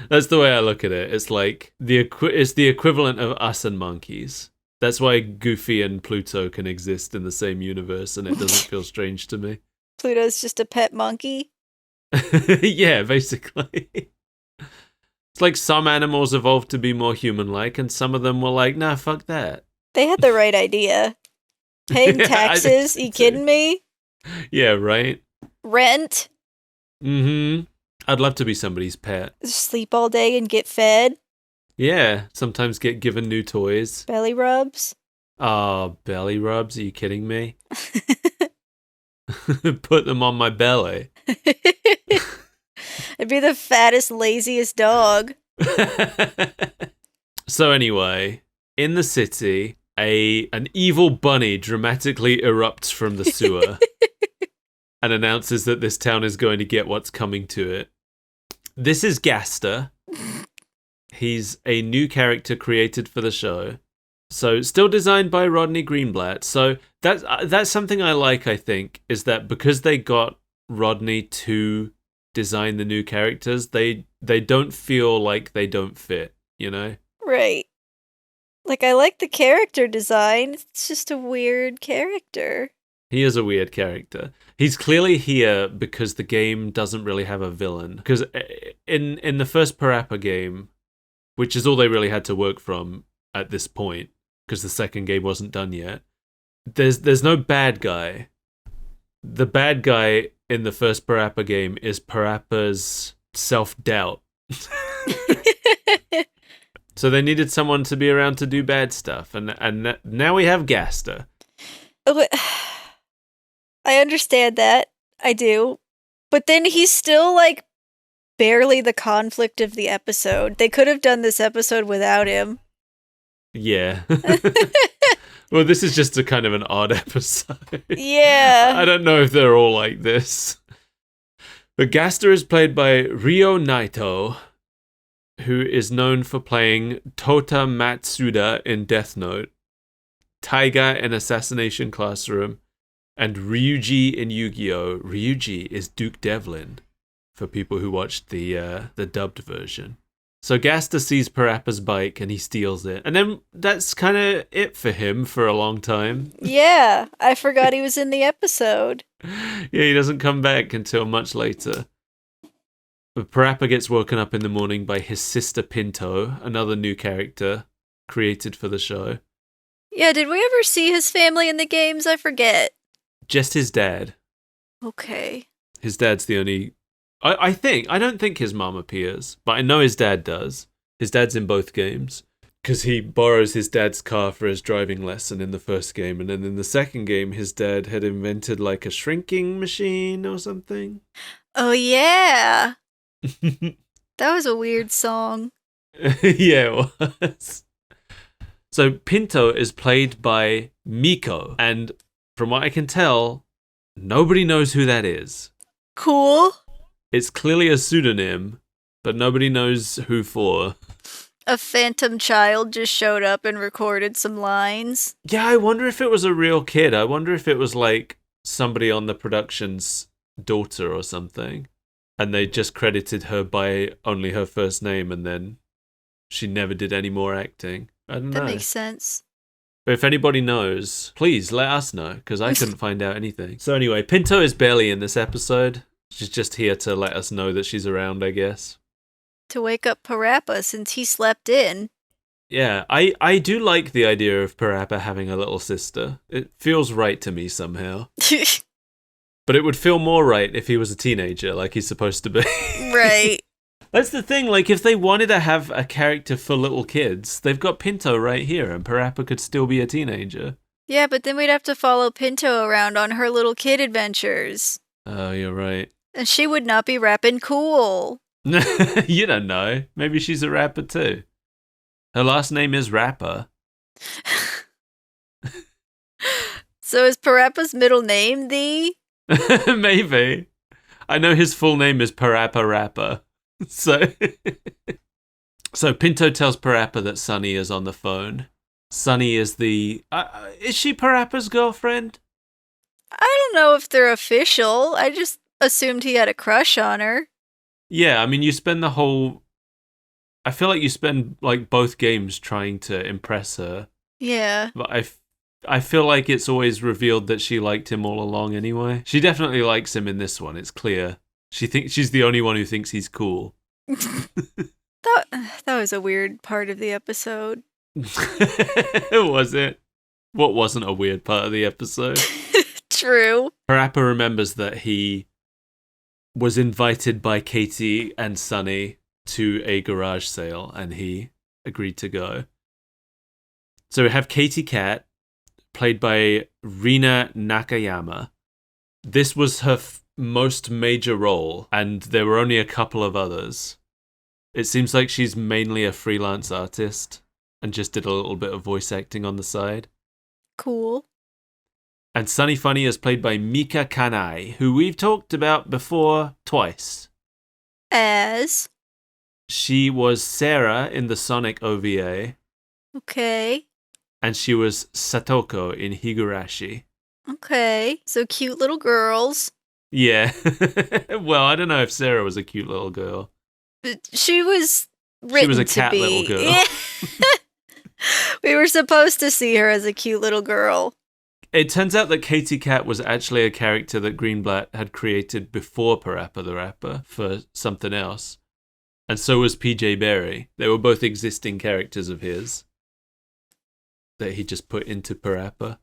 Speaker 1: That's the way I look at it. It's like it's the equivalent of us and monkeys. That's why Goofy and Pluto can exist in the same universe, and it doesn't feel strange to me.
Speaker 2: Pluto's just a pet monkey?
Speaker 1: Yeah, basically. It's like some animals evolved to be more human-like, and some of them were like, nah, fuck that.
Speaker 2: They had the right idea. Paying taxes? You kidding me?
Speaker 1: Yeah, right?
Speaker 2: Rent?
Speaker 1: Mm-hmm. I'd love to be somebody's pet.
Speaker 2: Sleep all day and get fed?
Speaker 1: Yeah, sometimes get given new toys.
Speaker 2: Belly rubs?
Speaker 1: Oh, belly rubs? Are you kidding me? Put them on my belly.
Speaker 2: I'd be the fattest, laziest dog.
Speaker 1: So anyway, in the city, an evil bunny dramatically erupts from the sewer and announces that this town is going to get what's coming to it. This is Gaster. He's a new character created for the show. So still designed by Rodney Greenblatt. So that's something I like, I think, is that because they got Rodney to design the new characters, they don't feel like they don't fit, you know?
Speaker 2: Right. Like, I like the character design. It's just a weird character.
Speaker 1: He is a weird character. He's clearly here because the game doesn't really have a villain. Because in the first PaRappa game, which is all they really had to work from at this point, because the second game wasn't done yet, there's no bad guy. The bad guy in the first PaRappa game is PaRappa's self-doubt. So they needed someone to be around to do bad stuff, and now we have Gaster.
Speaker 2: I understand that. I do. But then he's still, like, barely the conflict of the episode. They could have done this episode without him.
Speaker 1: Yeah. Well, this is just a kind of an odd episode.
Speaker 2: Yeah.
Speaker 1: I don't know if they're all like this. But Gaster is played by Ryo Naito, who is known for playing Tota Matsuda in Death Note, Taiga in Assassination Classroom, and Ryuji in Yu-Gi-Oh! Ryuji is Duke Devlin, for people who watched the dubbed version. So Gaster sees PaRappa's bike and he steals it. And then that's kind of it for him for a long time.
Speaker 2: Yeah, I forgot he was in the episode.
Speaker 1: Yeah, he doesn't come back until much later. But PaRappa gets woken up in the morning by his sister Pinto, another new character created for the show.
Speaker 2: Yeah, did we ever see his family in the games? I forget.
Speaker 1: Just his dad.
Speaker 2: Okay.
Speaker 1: His dad's the only... I don't think his mom appears, but I know his dad does. His dad's in both games. Because he borrows his dad's car for his driving lesson in the first game, and then in the second game, his dad had invented like a shrinking machine or something.
Speaker 2: Oh, yeah. That was a weird song.
Speaker 1: Yeah, it was. So Pinto is played by Miko, and from what I can tell, nobody knows who that is.
Speaker 2: Cool.
Speaker 1: It's clearly a pseudonym, but nobody knows who for.
Speaker 2: A phantom child just showed up and recorded some lines.
Speaker 1: Yeah, I wonder if it was a real kid. I wonder if it was like somebody on the production's daughter or something. And they just credited her by only her first name, and then she never did any more acting. I don't know.
Speaker 2: That makes sense.
Speaker 1: But if anybody knows, please let us know, because I couldn't find out anything. So anyway, Pinto is barely in this episode. She's just here to let us know that she's around, I guess.
Speaker 2: To wake up PaRappa since he slept in.
Speaker 1: Yeah, I do like the idea of PaRappa having a little sister. It feels right to me somehow. But it would feel more right if he was a teenager, like he's supposed to be.
Speaker 2: Right.
Speaker 1: That's the thing, like, if they wanted to have a character for little kids, they've got Pinto right here, and PaRappa could still be a teenager.
Speaker 2: Yeah, but then we'd have to follow Pinto around on her little kid adventures.
Speaker 1: Oh, you're right.
Speaker 2: And she would not be rapping cool.
Speaker 1: You don't know. Maybe she's a rapper too. Her last name is Rapper.
Speaker 2: So is PaRappa's middle name the?
Speaker 1: Maybe. I know his full name is PaRappa the Rapper. So Pinto tells PaRappa that Sunny is on the phone. Sunny is the... is she PaRappa's girlfriend?
Speaker 2: I don't know if they're official. I just assumed he had a crush on her.
Speaker 1: Yeah, I mean, you spend the whole I feel like you spend like both games trying to impress her.
Speaker 2: Yeah.
Speaker 1: But I feel like it's always revealed that she liked him all along anyway. She definitely likes him in this one, it's clear. She thinks she's the only one who thinks he's cool.
Speaker 2: That was a weird part of the episode.
Speaker 1: Was it? What wasn't a weird part of the episode?
Speaker 2: True.
Speaker 1: PaRappa remembers that he was invited by Katie and Sunny to a garage sale, and he agreed to go. So we have Katie Cat, played by Rina Nakayama. This was her most major role, and there were only a couple of others. It seems like she's mainly a freelance artist and just did a little bit of voice acting on the side.
Speaker 2: Cool.
Speaker 1: And Sunny Funny is played by Mika Kanai, who we've talked about before twice.
Speaker 2: As?
Speaker 1: She was Sarah in the Sonic OVA.
Speaker 2: Okay.
Speaker 1: And she was Satoko in Higurashi.
Speaker 2: Okay. So cute little girls.
Speaker 1: Yeah. Well, I don't know if Sarah was a cute little girl.
Speaker 2: She was written
Speaker 1: She was a
Speaker 2: to
Speaker 1: cat
Speaker 2: be.
Speaker 1: little girl.
Speaker 2: Yeah. We were supposed to see her as a cute little girl.
Speaker 1: It turns out that Katie Cat was actually a character that Greenblatt had created before PaRappa the Rapper for something else. And so was PJ Berry. They were both existing characters of his that he just put into PaRappa.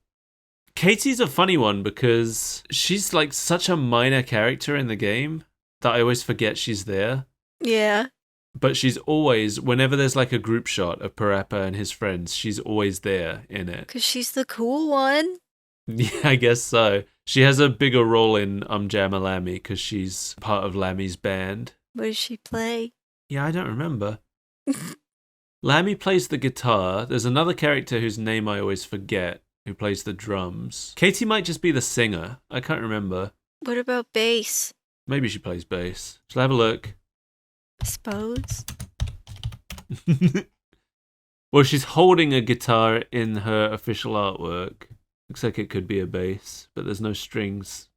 Speaker 1: Katie's a funny one because she's like such a minor character in the game that I always forget she's there.
Speaker 2: Yeah.
Speaker 1: But she's always, whenever there's like a group shot of PaRappa and his friends, she's always there in it.
Speaker 2: Because she's the cool one.
Speaker 1: Yeah, I guess so. She has a bigger role in Jamma Lammy because she's part of Lammy's band.
Speaker 2: What does she play?
Speaker 1: Yeah, I don't remember. Lammy plays the guitar. There's another character whose name I always forget who plays the drums. Katie might just be the singer. I can't remember.
Speaker 2: What about bass?
Speaker 1: Maybe she plays bass. Shall I have a look?
Speaker 2: I suppose.
Speaker 1: Well, she's holding a guitar in her official artwork. Looks like it could be a bass, but there's no strings.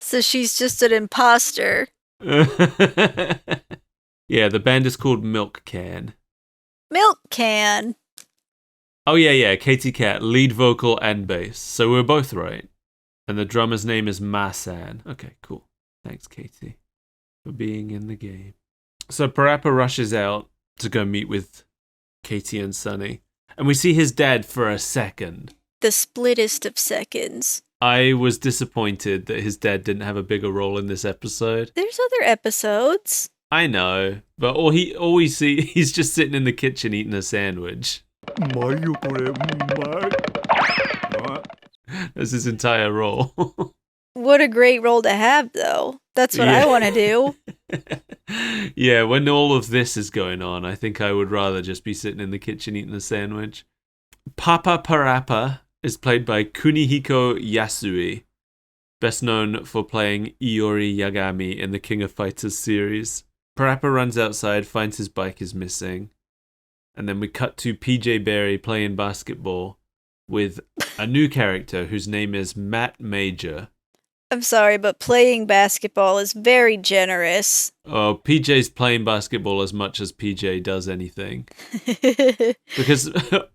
Speaker 2: So she's just an imposter.
Speaker 1: Yeah, the band is called Milk Can.
Speaker 2: Milk Can.
Speaker 1: Oh, yeah, Katie Cat, lead vocal and bass. So we're both right. And the drummer's name is Ma-san. Okay, cool. Thanks, Katie, for being in the game. So PaRappa rushes out to go meet with Katie and Sunny. And we see his dad for a second.
Speaker 2: The splittest of seconds.
Speaker 1: I was disappointed that his dad didn't have a bigger role in this episode.
Speaker 2: There's other episodes.
Speaker 1: I know, but all we see, he's just sitting in the kitchen eating a sandwich. That's his entire role.
Speaker 2: What a great role to have, though. That's what I want to do.
Speaker 1: Yeah, when all of this is going on, I think I would rather just be sitting in the kitchen eating a sandwich. Papa PaRappa is played by Kunihiko Yasui, best known for playing Iori Yagami in the King of Fighters series. PaRappa runs outside, finds his bike is missing, and then we cut to PJ Berry playing basketball with a new character whose name is Matt Major.
Speaker 2: I'm sorry, but playing basketball is very generous.
Speaker 1: Oh, PJ's playing basketball as much as PJ does anything. Because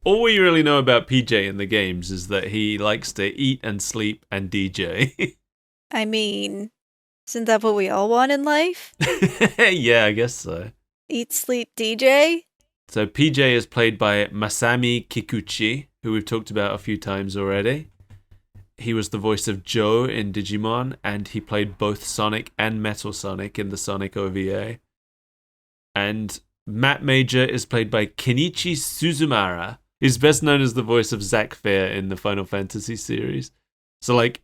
Speaker 1: all we really know about PJ in the games is that he likes to eat and sleep and DJ.
Speaker 2: I mean, isn't that what we all want in life?
Speaker 1: Yeah, I guess so.
Speaker 2: Eat, sleep, DJ?
Speaker 1: So PJ is played by Masami Kikuchi, who we've talked about a few times already. He was the voice of Joe in Digimon, and he played both Sonic and Metal Sonic in the Sonic OVA. And Matt Major is played by Kenichi Suzumara. He's best known as the voice of Zack Fair in the Final Fantasy series. So, like,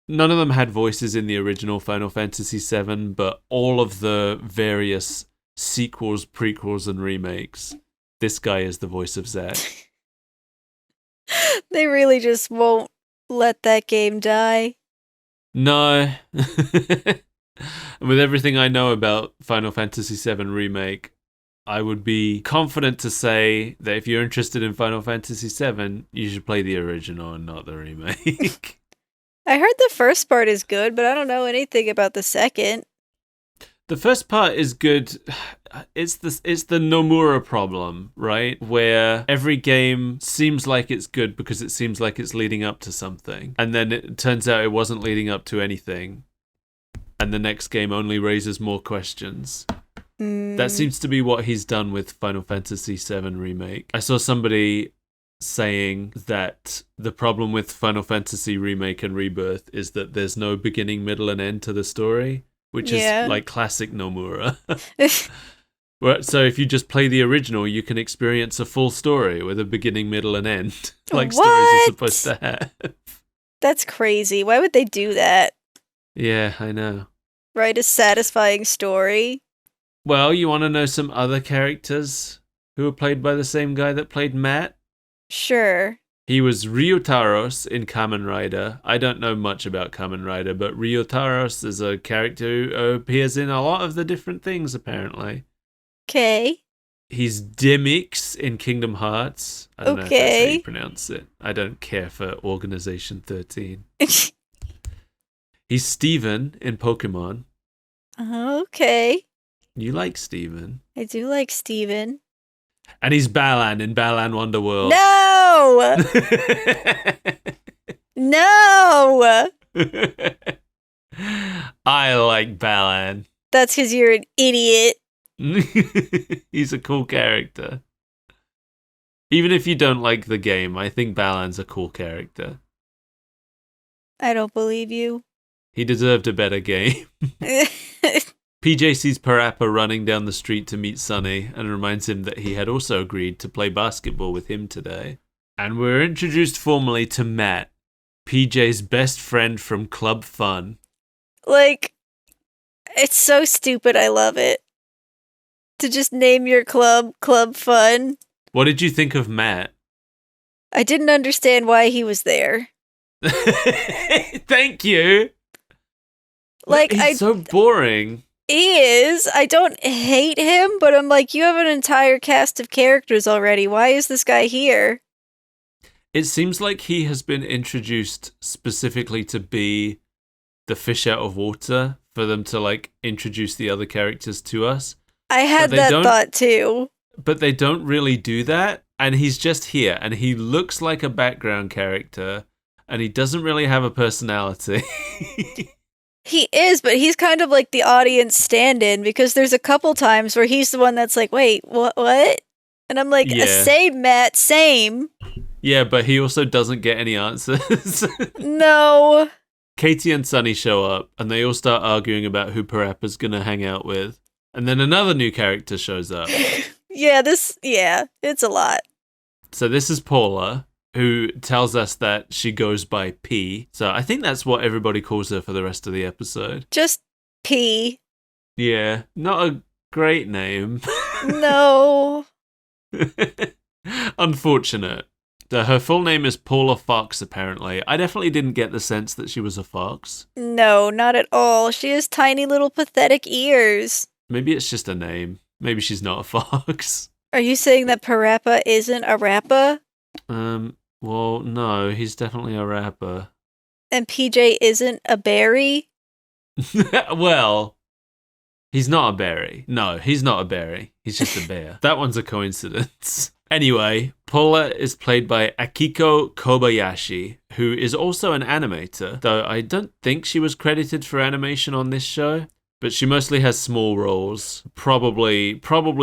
Speaker 1: none of them had voices in the original Final Fantasy VII, but all of the various sequels, prequels, and remakes, this guy is the voice of Zack.
Speaker 2: They really just won't let that game die.
Speaker 1: No. With everything I know about Final Fantasy VII Remake, I would be confident to say that if you're interested in Final Fantasy VII, you should play the original and not the remake.
Speaker 2: I heard the first part is good, but I don't know anything about the second.
Speaker 1: The first part is good. It's the Nomura problem, right? Where every game seems like it's good because it seems like it's leading up to something. And then it turns out it wasn't leading up to anything. And the next game only raises more questions. That seems to be what he's done with Final Fantasy VII Remake. I saw somebody saying that the problem with Final Fantasy Remake and Rebirth is that there's no beginning, middle, and end to the story, which is like classic Nomura. So if you just play the original, you can experience a full story with a beginning, middle, and end, like stories are supposed to have.
Speaker 2: That's crazy. Why would they do that?
Speaker 1: Yeah, I know.
Speaker 2: Write a satisfying story.
Speaker 1: Well, you want to know some other characters who were played by the same guy that played Matt?
Speaker 2: Sure.
Speaker 1: He was Ryotaros in Kamen Rider. I don't know much about Kamen Rider, but Ryotaros is a character who appears in a lot of the different things, apparently.
Speaker 2: Okay.
Speaker 1: He's Demyx in Kingdom Hearts. I don't know if that's how you pronounce it. I don't care for Organization 13. He's Steven in Pokemon.
Speaker 2: Okay. You
Speaker 1: like Steven.
Speaker 2: I do like Steven.
Speaker 1: And he's Balan in Balan Wonderworld.
Speaker 2: No! No!
Speaker 1: I like Balan.
Speaker 2: That's because you're an idiot.
Speaker 1: He's a cool character. Even if you don't like the game, I think Balan's a cool character.
Speaker 2: I don't believe you.
Speaker 1: He deserved a better game. PJ sees PaRappa running down the street to meet Sunny and reminds him that he had also agreed to play basketball with him today. And we're introduced formally to Matt, PJ's best friend from Club Fun.
Speaker 2: Like, it's so stupid, I love it. To just name your club Club Fun.
Speaker 1: What did you think of Matt?
Speaker 2: I didn't understand why he was there.
Speaker 1: Thank you.
Speaker 2: Like,
Speaker 1: he's so boring.
Speaker 2: He is. I don't hate him, but I'm like, you have an entire cast of characters already. Why is this guy here?
Speaker 1: It seems like he has been introduced specifically to be the fish out of water for them to, like, introduce the other characters to us.
Speaker 2: I had that thought too.
Speaker 1: But they don't really do that, and he's just here, and he looks like a background character, and he doesn't really have a personality.
Speaker 2: He is, but he's kind of like the audience stand-in, because there's a couple times where he's the one that's like, wait, what? And I'm like, same, Matt, same.
Speaker 1: Yeah, but he also doesn't get any answers.
Speaker 2: No.
Speaker 1: Katie and Sunny show up, and they all start arguing about who PaRappa's gonna hang out with. And then another new character shows up.
Speaker 2: It's a lot.
Speaker 1: So this is Paula, who tells us that she goes by P. So I think that's what everybody calls her for the rest of the episode.
Speaker 2: Just P.
Speaker 1: Yeah, not a great name.
Speaker 2: No.
Speaker 1: Unfortunate. Her full name is Paula Fox, apparently. I definitely didn't get the sense that she was a fox.
Speaker 2: No, not at all. She has tiny little pathetic ears.
Speaker 1: Maybe it's just a name. Maybe she's not a fox.
Speaker 2: Are you saying that PaRappa isn't a rapper?
Speaker 1: Well, no, he's definitely a rapper.
Speaker 2: And PJ isn't a berry?
Speaker 1: Well, he's not a berry. No, he's not a berry. He's just a bear. That one's a coincidence. Anyway, Paula is played by Akiko Kobayashi, who is also an animator, though I don't think she was credited for animation on this show. But she mostly has small roles. Probably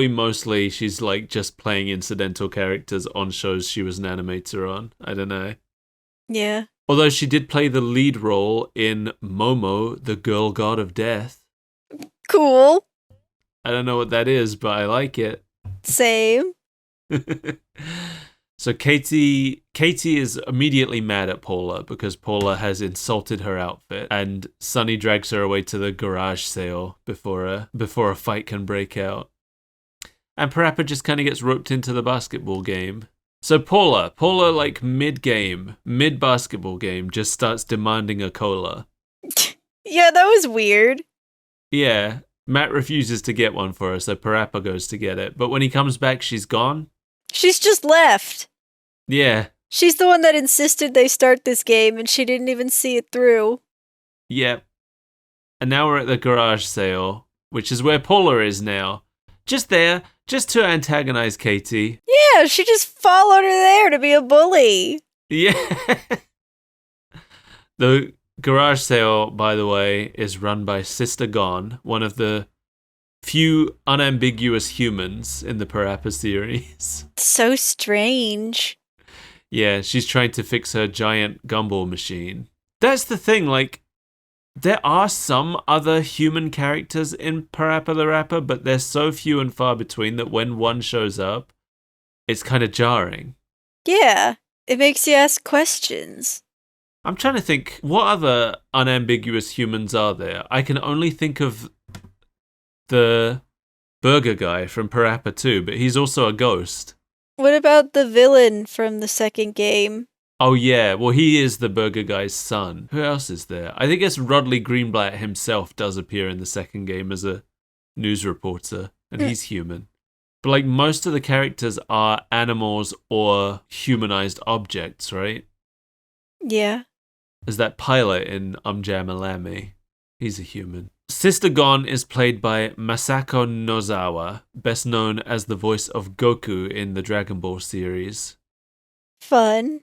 Speaker 1: mostly she's like just playing incidental characters on shows she was an animator on. I don't know.
Speaker 2: Yeah.
Speaker 1: Although she did play the lead role in Momo, the Girl God of Death.
Speaker 2: Cool.
Speaker 1: I don't know what that is, but I like it.
Speaker 2: Same.
Speaker 1: So Katie is immediately mad at Paula because Paula has insulted her outfit, and Sunny drags her away to the garage sale before a fight can break out. And PaRappa just kind of gets roped into the basketball game. So Paula like mid-basketball game, just starts demanding a cola.
Speaker 2: Yeah, that was weird.
Speaker 1: Yeah, Matt refuses to get one for her, so PaRappa goes to get it. But when he comes back, she's gone.
Speaker 2: She's just left.
Speaker 1: Yeah.
Speaker 2: She's the one that insisted they start this game, and she didn't even see it through.
Speaker 1: Yep. And now we're at the garage sale, which is where Paula is now. Just there, just to antagonize Katie.
Speaker 2: Yeah, she just followed her there to be a bully.
Speaker 1: Yeah. The garage sale, by the way, is run by Sister Gone, one of the few unambiguous humans in the PaRappa series.
Speaker 2: So strange.
Speaker 1: Yeah, she's trying to fix her giant gumball machine. That's the thing, like, there are some other human characters in PaRappa the Rapper, but they're so few and far between that when one shows up, it's kind of jarring.
Speaker 2: Yeah, it makes you ask questions.
Speaker 1: I'm trying to think, what other unambiguous humans are there? I can only think of the burger guy from PaRappa 2, but he's also a ghost.
Speaker 2: What about the villain from the second game?
Speaker 1: Oh yeah, well he is the burger guy's son. Who else is there? I think it's Rodley Greenblatt himself does appear in the second game as a news reporter, and he's human. But like most of the characters are animals or humanized objects, right?
Speaker 2: Yeah.
Speaker 1: There's that pilot in Jamalami. He's a human. Sister Gon is played by Masako Nozawa, best known as the voice of Goku in the Dragon Ball series.
Speaker 2: Fun.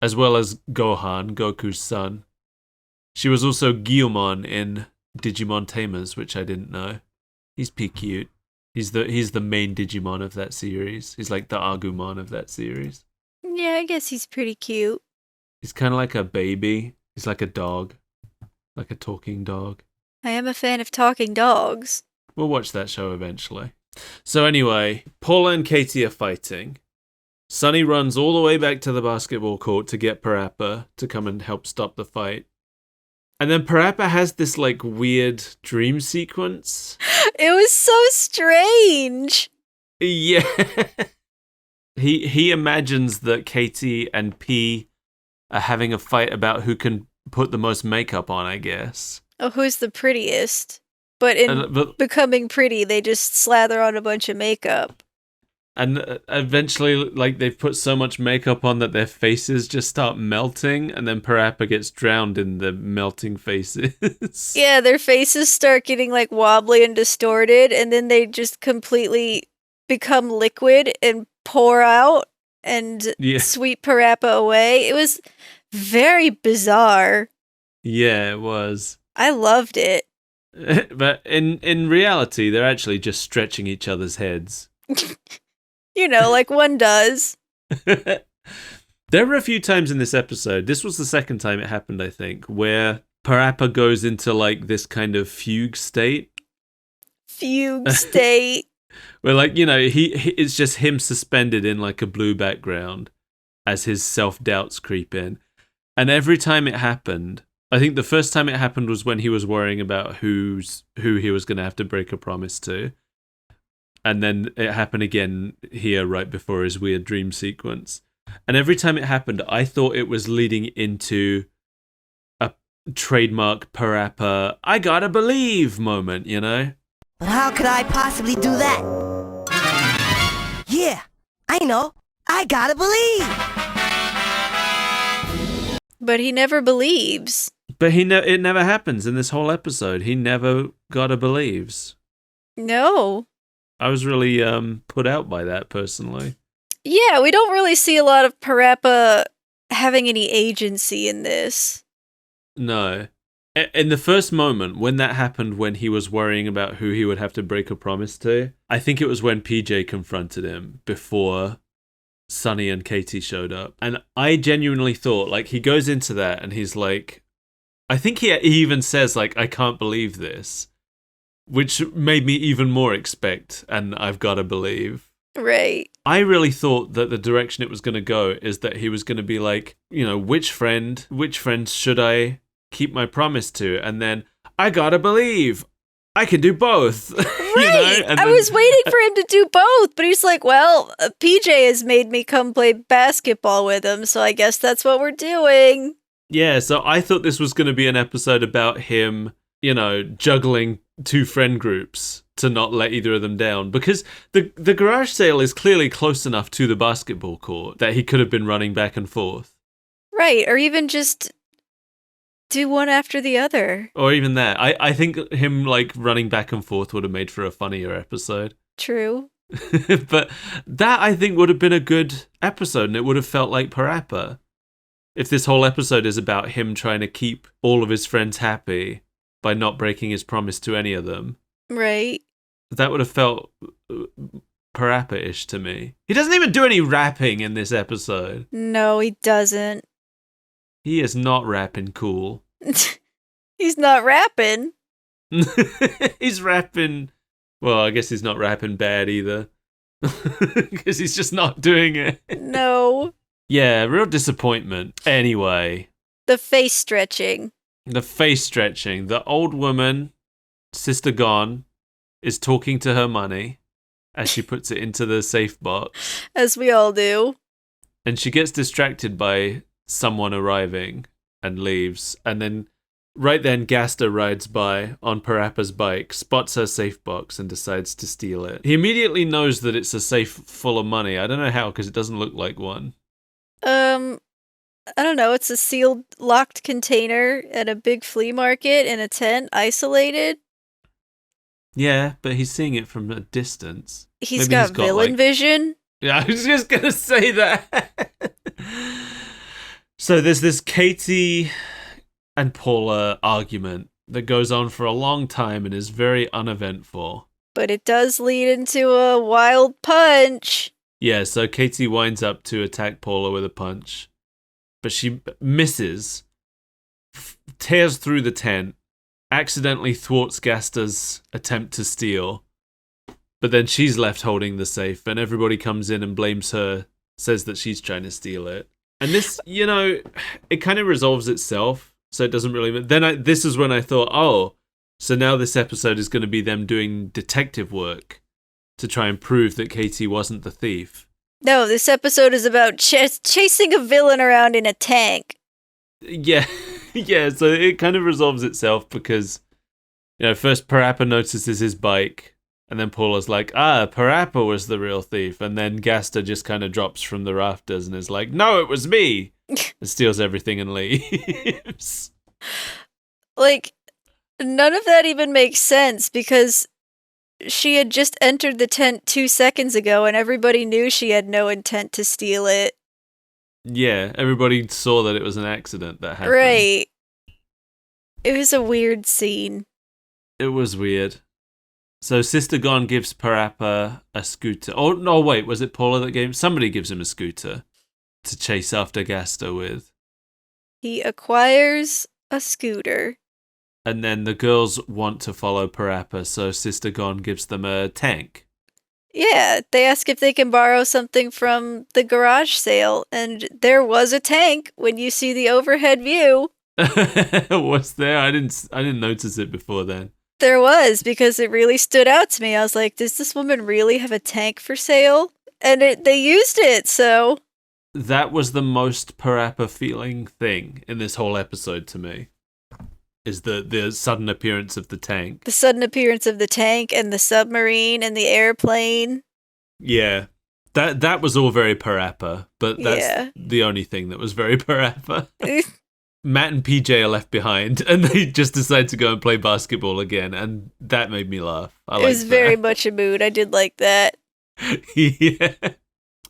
Speaker 1: As well as Gohan, Goku's son. She was also Guilmon in Digimon Tamers, which I didn't know. He's cute. He's the main Digimon of that series. He's like the Agumon of that series.
Speaker 2: Yeah, I guess he's pretty cute.
Speaker 1: He's kind of like a baby. He's like a dog. Like a talking dog.
Speaker 2: I am a fan of talking dogs.
Speaker 1: We'll watch that show eventually. So anyway, Paula and Katie are fighting. Sunny runs all the way back to the basketball court to get PaRappa to come and help stop the fight. And then PaRappa has this like weird dream sequence.
Speaker 2: It was so strange.
Speaker 1: Yeah. He imagines that Katie and P are having a fight about who can put the most makeup on, I guess.
Speaker 2: Oh, who's the prettiest? But in becoming pretty, they just slather on a bunch of makeup.
Speaker 1: And eventually, like, they've put so much makeup on that their faces just start melting, and then PaRappa gets drowned in the melting faces.
Speaker 2: Yeah, their faces start getting, like, wobbly and distorted, and then they just completely become liquid and pour out and sweep PaRappa away. It was very bizarre.
Speaker 1: Yeah, it was.
Speaker 2: I loved it.
Speaker 1: But in reality, they're actually just stretching each other's heads.
Speaker 2: You know, like one does.
Speaker 1: There were a few times in this episode, this was the second time it happened, I think, where PaRappa goes into like this kind of fugue state.
Speaker 2: Fugue state.
Speaker 1: Where like, you know, it's just him suspended in like a blue background as his self-doubts creep in. And every time it happened, I think the first time it happened was when he was worrying about who he was going to have to break a promise to. And then it happened again here right before his weird dream sequence. And every time it happened, I thought it was leading into a trademark PaRappa, I gotta believe moment, you know?
Speaker 3: But how could I possibly do that? Yeah, I know. I gotta believe.
Speaker 2: But he never believes.
Speaker 1: But it never happens in this whole episode. He never gotta believes.
Speaker 2: No.
Speaker 1: I was really put out by that, personally.
Speaker 2: Yeah, we don't really see a lot of PaRappa having any agency in this.
Speaker 1: No. In the first moment, when that happened, when he was worrying about who he would have to break a promise to, I think it was when PJ confronted him before Sunny and Katie showed up. And I genuinely thought, like, he goes into that and he's like, I think he even says, like, I can't believe this. Which made me even more expect, and I've got to believe.
Speaker 2: Right.
Speaker 1: I really thought that the direction it was going to go is that he was going to be like, you know, which friend should I keep my promise to? And then, I got to believe, I can do both.
Speaker 2: Right.
Speaker 1: You know? And
Speaker 2: I was waiting for him to do both, but he's like, well, PJ has made me come play basketball with him, so I guess that's what we're doing.
Speaker 1: Yeah, so I thought this was going to be an episode about him, you know, juggling two friend groups to not let either of them down, because the garage sale is clearly close enough to the basketball court that he could have been running back and forth.
Speaker 2: Right, or even just do one after the other.
Speaker 1: Or even that. I think him like running back and forth would have made for a funnier episode.
Speaker 2: True.
Speaker 1: But that I think would have been a good episode, and it would have felt like PaRappa. If this whole episode is about him trying to keep all of his friends happy by not breaking his promise to any of them.
Speaker 2: Right.
Speaker 1: That would have felt PaRappa-ish to me. He doesn't even do any rapping in this episode.
Speaker 2: No, he doesn't.
Speaker 1: He is not rapping cool.
Speaker 2: He's not rapping.
Speaker 1: He's rapping... Well, I guess he's not rapping bad either. Because he's just not doing it.
Speaker 2: No.
Speaker 1: Yeah, real disappointment. Anyway.
Speaker 2: The face stretching.
Speaker 1: The face stretching. The old woman, Sister Gone, is talking to her money as she puts it into the safe box.
Speaker 2: As we all do.
Speaker 1: And she gets distracted by someone arriving and leaves. And then right then Gaster rides by on PaRappa's bike, spots her safe box and decides to steal it. He immediately knows that it's a safe full of money. I don't know how, because it doesn't look like one.
Speaker 2: I don't know. It's a sealed, locked container at a big flea market in a tent, isolated.
Speaker 1: Yeah, but he's seeing it from a distance.
Speaker 2: He's got villain vision.
Speaker 1: Yeah, I was just going to say that. So there's this Katie and Paula argument that goes on for a long time and is very uneventful.
Speaker 2: But it does lead into a wild punch.
Speaker 1: Yeah, so Katie winds up to attack Paula with a punch, but she misses, tears through the tent, accidentally thwarts Gaster's attempt to steal, but then she's left holding the safe, and everybody comes in and blames her, says that she's trying to steal it. And this, you know, it kind of resolves itself, so it doesn't really... Then this is when I thought, oh, so now this episode is going to be them doing detective work to try and prove that Katie wasn't the thief.
Speaker 2: No, this episode is about chasing a villain around in a tank.
Speaker 1: Yeah, yeah, so it kind of resolves itself because, you know, first PaRappa notices his bike, and then Paula's like, PaRappa was the real thief, and then Gaster just kind of drops from the rafters and is like, no, it was me, and steals everything and leaves.
Speaker 2: Like, none of that even makes sense because she had just entered the tent 2 seconds ago and everybody knew she had no intent to steal it.
Speaker 1: Yeah, everybody saw that it was an accident that happened.
Speaker 2: Right. It was a weird scene.
Speaker 1: It was weird. So Sister Gone gives PaRappa a scooter. Oh, no, wait, was it Paula that gave him? Somebody gives him a scooter to chase after Gaster with.
Speaker 2: He acquires a scooter.
Speaker 1: And then the girls want to follow PaRappa, so Sister Gone gives them a tank.
Speaker 2: Yeah, they ask if they can borrow something from the garage sale, and there was a tank when you see the overhead view.
Speaker 1: Was there? I didn't notice it before then.
Speaker 2: There was, because it really stood out to me. I was like, does this woman really have a tank for sale? And they used it, so...
Speaker 1: That was the most PaRappa feeling thing in this whole episode to me. Is the sudden appearance of the tank.
Speaker 2: The sudden appearance of the tank and the submarine and the airplane.
Speaker 1: Yeah. That was all very PaRappa, but that's the only thing that was very PaRappa. Matt and PJ are left behind, and they just decide to go and play basketball again, and that made me laugh.
Speaker 2: It was very much a mood. I did like that.
Speaker 1: Yeah.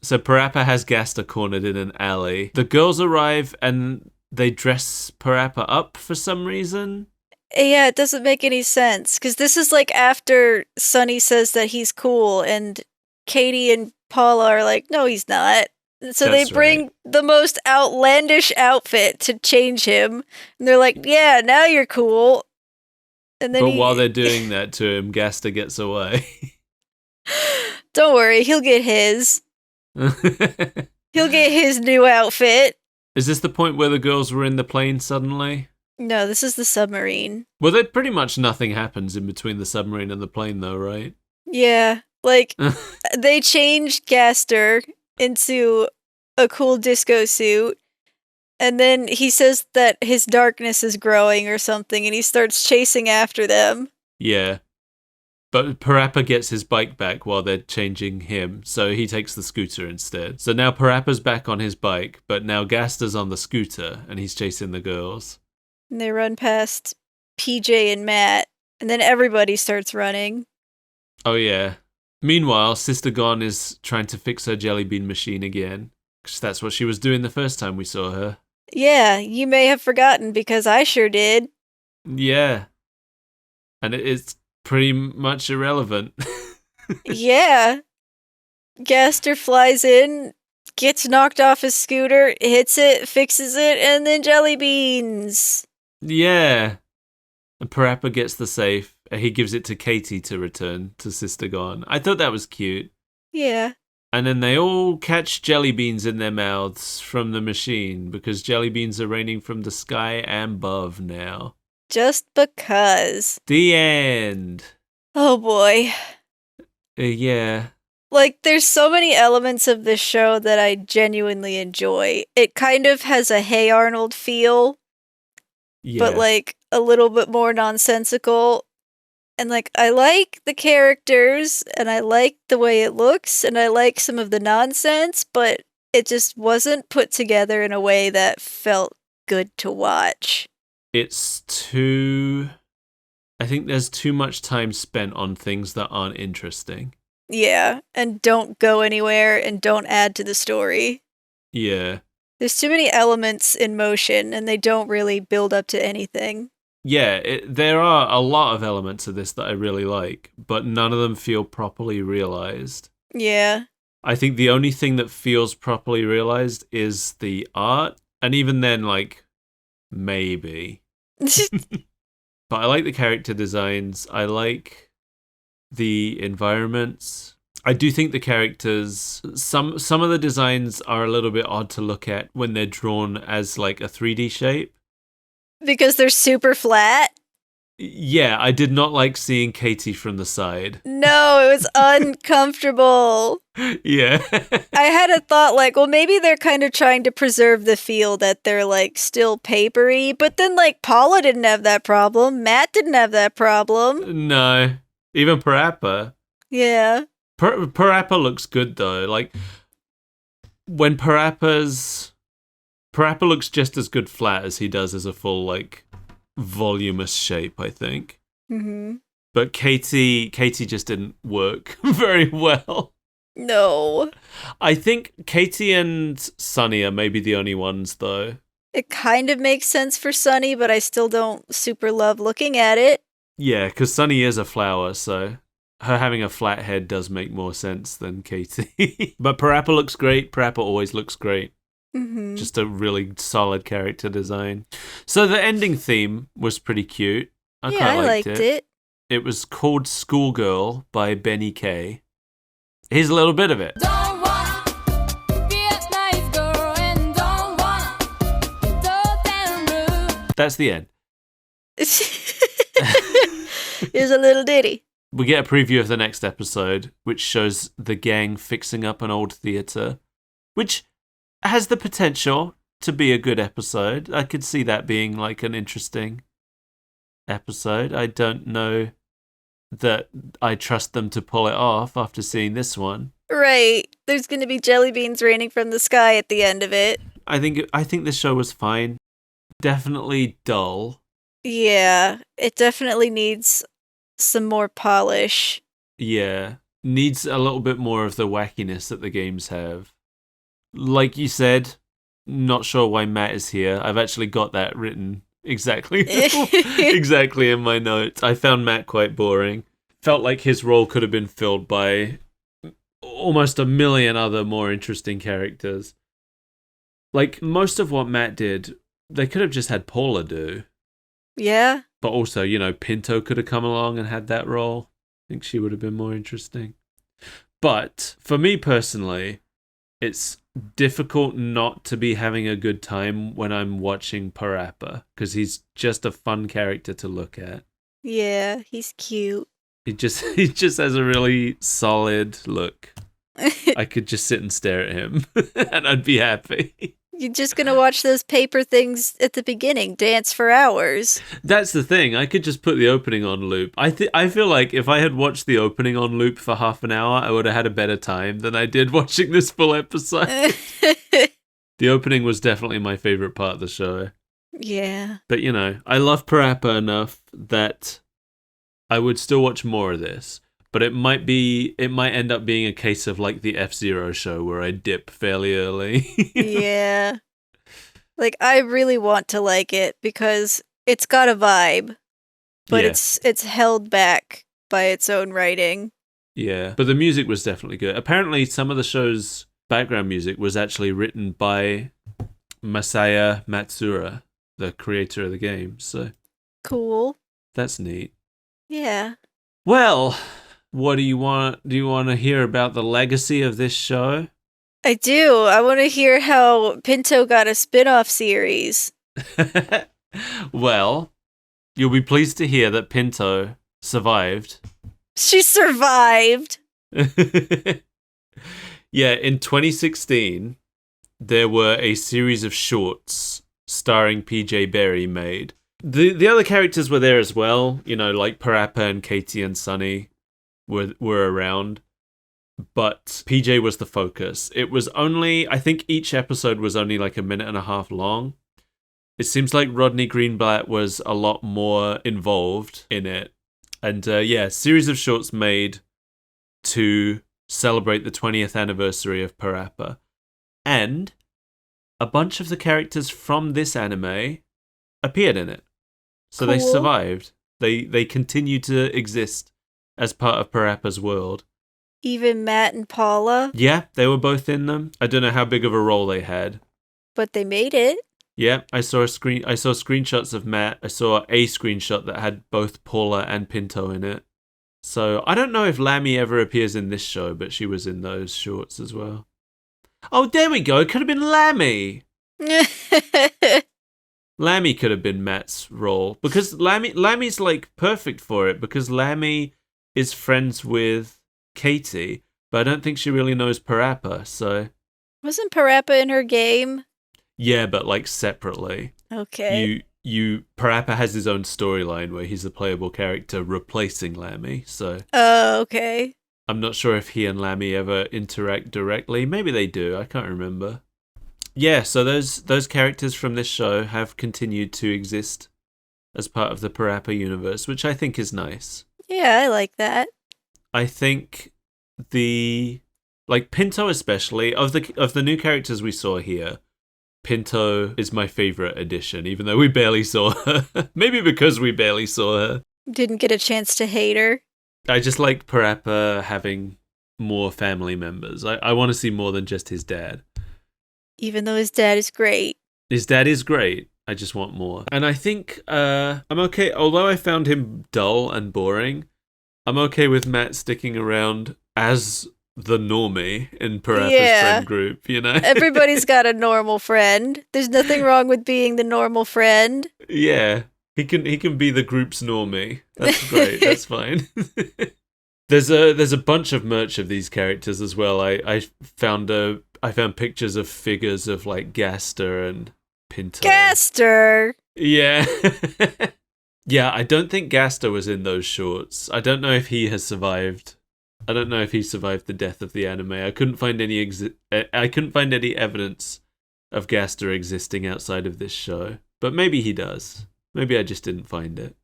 Speaker 1: So PaRappa has Gaster cornered in an alley. The girls arrive, and they dress PaRappa up for some reason.
Speaker 2: Yeah, it doesn't make any sense, because this is like after Sonny says that he's cool, and Katie and Paula are like, no, he's not. So they bring the most outlandish outfit to change him, and they're like, yeah, now you're cool. And then
Speaker 1: while they're doing that to him, Gaster gets away.
Speaker 2: Don't worry, he'll get his. He'll get his new outfit.
Speaker 1: Is this the point where the girls were in the plane suddenly?
Speaker 2: No, this is the submarine.
Speaker 1: Well, that pretty much nothing happens in between the submarine and the plane, though, right?
Speaker 2: Yeah, like, they changed Gaster into a cool disco suit, and then he says that his darkness is growing or something, and he starts chasing after them.
Speaker 1: Yeah. But PaRappa gets his bike back while they're changing him, so he takes the scooter instead. So now PaRappa's back on his bike, but now Gaster's on the scooter, and he's chasing the girls.
Speaker 2: And they run past PJ and Matt, and then everybody starts running.
Speaker 1: Oh, yeah. Meanwhile, Sister Gon is trying to fix her jelly bean machine again, because that's what she was doing the first time we saw her.
Speaker 2: Yeah, you may have forgotten because I sure did.
Speaker 1: Yeah. And it's pretty much irrelevant.
Speaker 2: Yeah. Gaster flies in, gets knocked off his scooter, hits it, fixes it, and then jelly beans.
Speaker 1: Yeah. And PaRappa gets the safe. He gives it to Katie to return to Sister Gon. I thought that was cute.
Speaker 2: Yeah.
Speaker 1: And then they all catch jelly beans in their mouths from the machine because jelly beans are raining from the sky and above now.
Speaker 2: Just because.
Speaker 1: The end.
Speaker 2: Oh boy.
Speaker 1: Yeah.
Speaker 2: Like, there's so many elements of this show that I genuinely enjoy. It kind of has a Hey Arnold feel,
Speaker 1: Yeah.
Speaker 2: but like a little bit more nonsensical. And like, I like the characters, and I like the way it looks, and I like some of the nonsense, but it just wasn't put together in a way that felt good to watch.
Speaker 1: It's too... I think there's too much time spent on things that aren't interesting.
Speaker 2: Yeah, and don't go anywhere and don't add to the story.
Speaker 1: Yeah.
Speaker 2: There's too many elements in motion, and they don't really build up to anything.
Speaker 1: Yeah, there are a lot of elements of this that I really like, but none of them feel properly realized.
Speaker 2: Yeah.
Speaker 1: I think the only thing that feels properly realized is the art, and even then, like, maybe. But I like the character designs. I like the environments. I do think the characters, some of the designs are a little bit odd to look at when they're drawn as like a 3D shape.
Speaker 2: Because they're super flat?
Speaker 1: Yeah, I did not like seeing Katie from the side.
Speaker 2: No, it was uncomfortable.
Speaker 1: Yeah.
Speaker 2: I had a thought like, well, maybe they're kind of trying to preserve the feel that they're like still papery, but then like Paula didn't have that problem. Matt didn't have that problem.
Speaker 1: No. Even PaRappa.
Speaker 2: Yeah.
Speaker 1: PaRappa looks good though. Like when PaRappa looks just as good flat as he does as a full like voluminous shape, I think.
Speaker 2: Mm-hmm.
Speaker 1: But Katie just didn't work very well.
Speaker 2: No.
Speaker 1: I think Katie and Sunny are maybe the only ones though.
Speaker 2: It kind of makes sense for Sunny, but I still don't super love looking at it.
Speaker 1: Yeah, because Sunny is a flower, so her having a flat head does make more sense than Katie. But PaRappa looks great. PaRappa always looks great.
Speaker 2: Mm-hmm.
Speaker 1: Just a really solid character design. So the ending theme was pretty cute. I quite liked it. It was called Schoolgirl by Benny K. Here's a little bit of it.
Speaker 4: Don't wanna be a nice girl and don't wanna be so damn rude.
Speaker 1: That's the end.
Speaker 2: Here's a little ditty.
Speaker 1: We get a preview of the next episode, which shows the gang fixing up an old theatre, which has the potential to be a good episode. I could see that being like an interesting episode. I don't know that I trust them to pull it off after seeing this one.
Speaker 2: Right. There's going to be jelly beans raining from the sky at the end of it.
Speaker 1: I think this show was fine. Definitely dull.
Speaker 2: Yeah, it definitely needs some more polish.
Speaker 1: Yeah. Needs a little bit more of the wackiness that the games have. Like you said, not sure why Matt is here. I've actually got that written exactly in my notes. I found Matt quite boring. Felt like his role could have been filled by almost a million other more interesting characters. Like, most of what Matt did, they could have just had Paula do.
Speaker 2: Yeah.
Speaker 1: But also, Pinto could have come along and had that role. I think she would have been more interesting. But for me personally, it's difficult not to be having a good time when I'm watching PaRappa, because he's just a fun character to look at.
Speaker 2: Yeah, he's cute.
Speaker 1: He just has a really solid look. I could just sit and stare at him and I'd be happy.
Speaker 2: You're just gonna watch those paper things at the beginning, dance for hours.
Speaker 1: That's the thing. I could just put the opening on loop. I feel like if I had watched the opening on loop for half an hour, I would have had a better time than I did watching this full episode. The opening was definitely my favorite part of the show.
Speaker 2: Yeah.
Speaker 1: But, you know, I love PaRappa enough that I would still watch more of this. But it might end up being a case of like the F-Zero show where I dip fairly early.
Speaker 2: Yeah. Like, I really want to like it because it's got a vibe, but
Speaker 1: Yeah.
Speaker 2: it's held back by its own writing.
Speaker 1: Yeah. But the music was definitely good. Apparently, some of the show's background music was actually written by Masaya Matsura, the creator of the game. So
Speaker 2: Cool.
Speaker 1: that's neat.
Speaker 2: Yeah.
Speaker 1: Well, what do you want? Do you want to hear about the legacy of this show?
Speaker 2: I do. I want to hear how Pinto got a spin-off series.
Speaker 1: Well, you'll be pleased to hear that Pinto survived.
Speaker 2: She survived.
Speaker 1: Yeah, in 2016, there were a series of shorts starring PJ Berry made. The other characters were there as well, you know, like PaRappa and Katie and Sunny were around. But PJ was the focus. It was only, I think each episode was only like a minute and a half long. It seems like Rodney Greenblatt was a lot more involved in it. And yeah, series of shorts made to celebrate the 20th anniversary of PaRappa. And a bunch of the characters from this anime appeared in it. So they
Speaker 2: Cool.
Speaker 1: survived. They continue to exist as part of PaRappa's world.
Speaker 2: Even Matt and Paula,
Speaker 1: Yeah, they were both in them. I don't know how big of a role they had.
Speaker 2: but they made it.
Speaker 1: Yeah, I saw screenshots of Matt. I saw a screenshot that had both Paula and Pinto in it. So I don't know if Lammy ever appears in this show, but she was in those shorts as well. Oh, there we go. It could have been Lammy. Lammy could have been Matt's role because Lammy's like perfect for it because Lammy is friends with Katie, but I don't think she really knows PaRappa. So
Speaker 2: Wasn't PaRappa in her game?
Speaker 1: yeah, but like separately.
Speaker 2: Okay.
Speaker 1: PaRappa has his own storyline where he's the playable character replacing Lammy. So
Speaker 2: Oh, okay.
Speaker 1: I'm not sure if he and Lammy ever interact directly. Maybe they do. I can't remember. Yeah, so those characters from this show have continued to exist as part of the PaRappa universe, which I think is nice.
Speaker 2: Yeah, I like that.
Speaker 1: I think Pinto especially of the new characters we saw here, Pinto is my favorite addition, even though we barely saw her. Maybe because we barely saw her.
Speaker 2: Didn't get a chance to hate her.
Speaker 1: I just like PaRappa having more family members. I want to see more than just his dad.
Speaker 2: Even though his dad is great.
Speaker 1: His dad is great. I just want more. And I think I'm okay. Although I found him dull and boring, I'm okay with Matt sticking around as the normie in PaRappa's friend group, you know?
Speaker 2: Everybody's got a normal friend. There's nothing wrong with being the normal friend.
Speaker 1: Yeah. He can be the group's normie. That's great. That's fine. There's a bunch of merch of these characters as well. I found pictures of figures of like Gaster and Pinto.
Speaker 2: Gaster!
Speaker 1: Yeah. Yeah, I don't think Gaster was in those shorts. I don't know if he has survived. I don't know if he survived the death of the anime. I couldn't find any evidence of Gaster existing outside of this show. But maybe he does. Maybe I just didn't find it.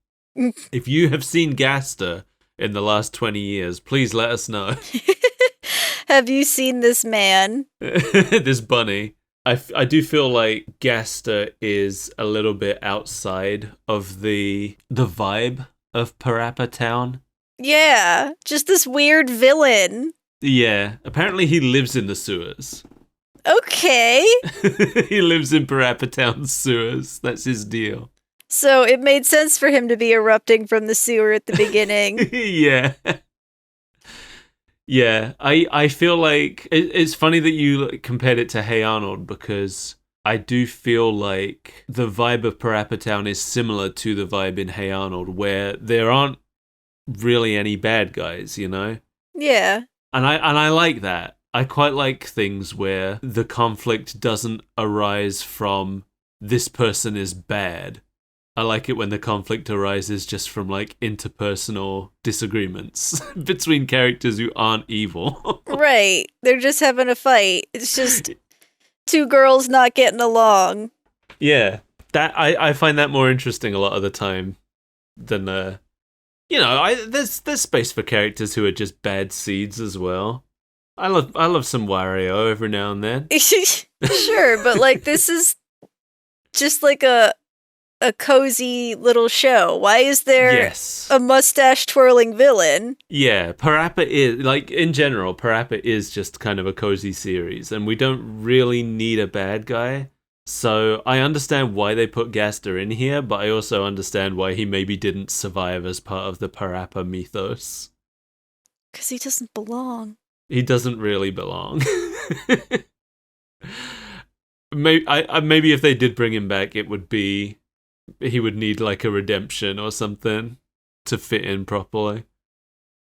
Speaker 1: If you have seen Gaster in the last 20 years, please let us know.
Speaker 2: Have you seen this man?
Speaker 1: This bunny. I do feel like Gaster is a little bit outside of the vibe of PaRappa Town.
Speaker 2: Yeah, just this weird villain.
Speaker 1: Yeah, apparently he lives in the sewers.
Speaker 2: Okay.
Speaker 1: He lives in PaRappa Town's sewers. That's his deal.
Speaker 2: So it made sense for him to be erupting from the sewer at the beginning.
Speaker 1: Yeah. Yeah, I feel like it's funny that you compared it to Hey Arnold because I do feel like the vibe of PaRappa Town is similar to the vibe in Hey Arnold where there aren't really any bad guys, you know?
Speaker 2: Yeah.
Speaker 1: And I like that. I quite like things where the conflict doesn't arise from this person is bad. I like it when the conflict arises just from like interpersonal disagreements between characters who aren't evil.
Speaker 2: Right. They're just having a fight. It's just two girls not getting along.
Speaker 1: Yeah. That I find that more interesting a lot of the time than there's space for characters who are just bad seeds as well. I love some Wario every now and then.
Speaker 2: Sure, but like this is just like a cozy little show. Why is there
Speaker 1: Yes.
Speaker 2: a mustache twirling villain?
Speaker 1: Yeah, PaRappa is, like, in general, PaRappa is just kind of a cozy series, and we don't really need a bad guy. So I understand why they put Gaster in here, but I also understand why he maybe didn't survive as part of the PaRappa mythos.
Speaker 2: Because he doesn't belong.
Speaker 1: He doesn't really belong. Maybe if they did bring him back, it would be he would need like a redemption or something to fit in properly.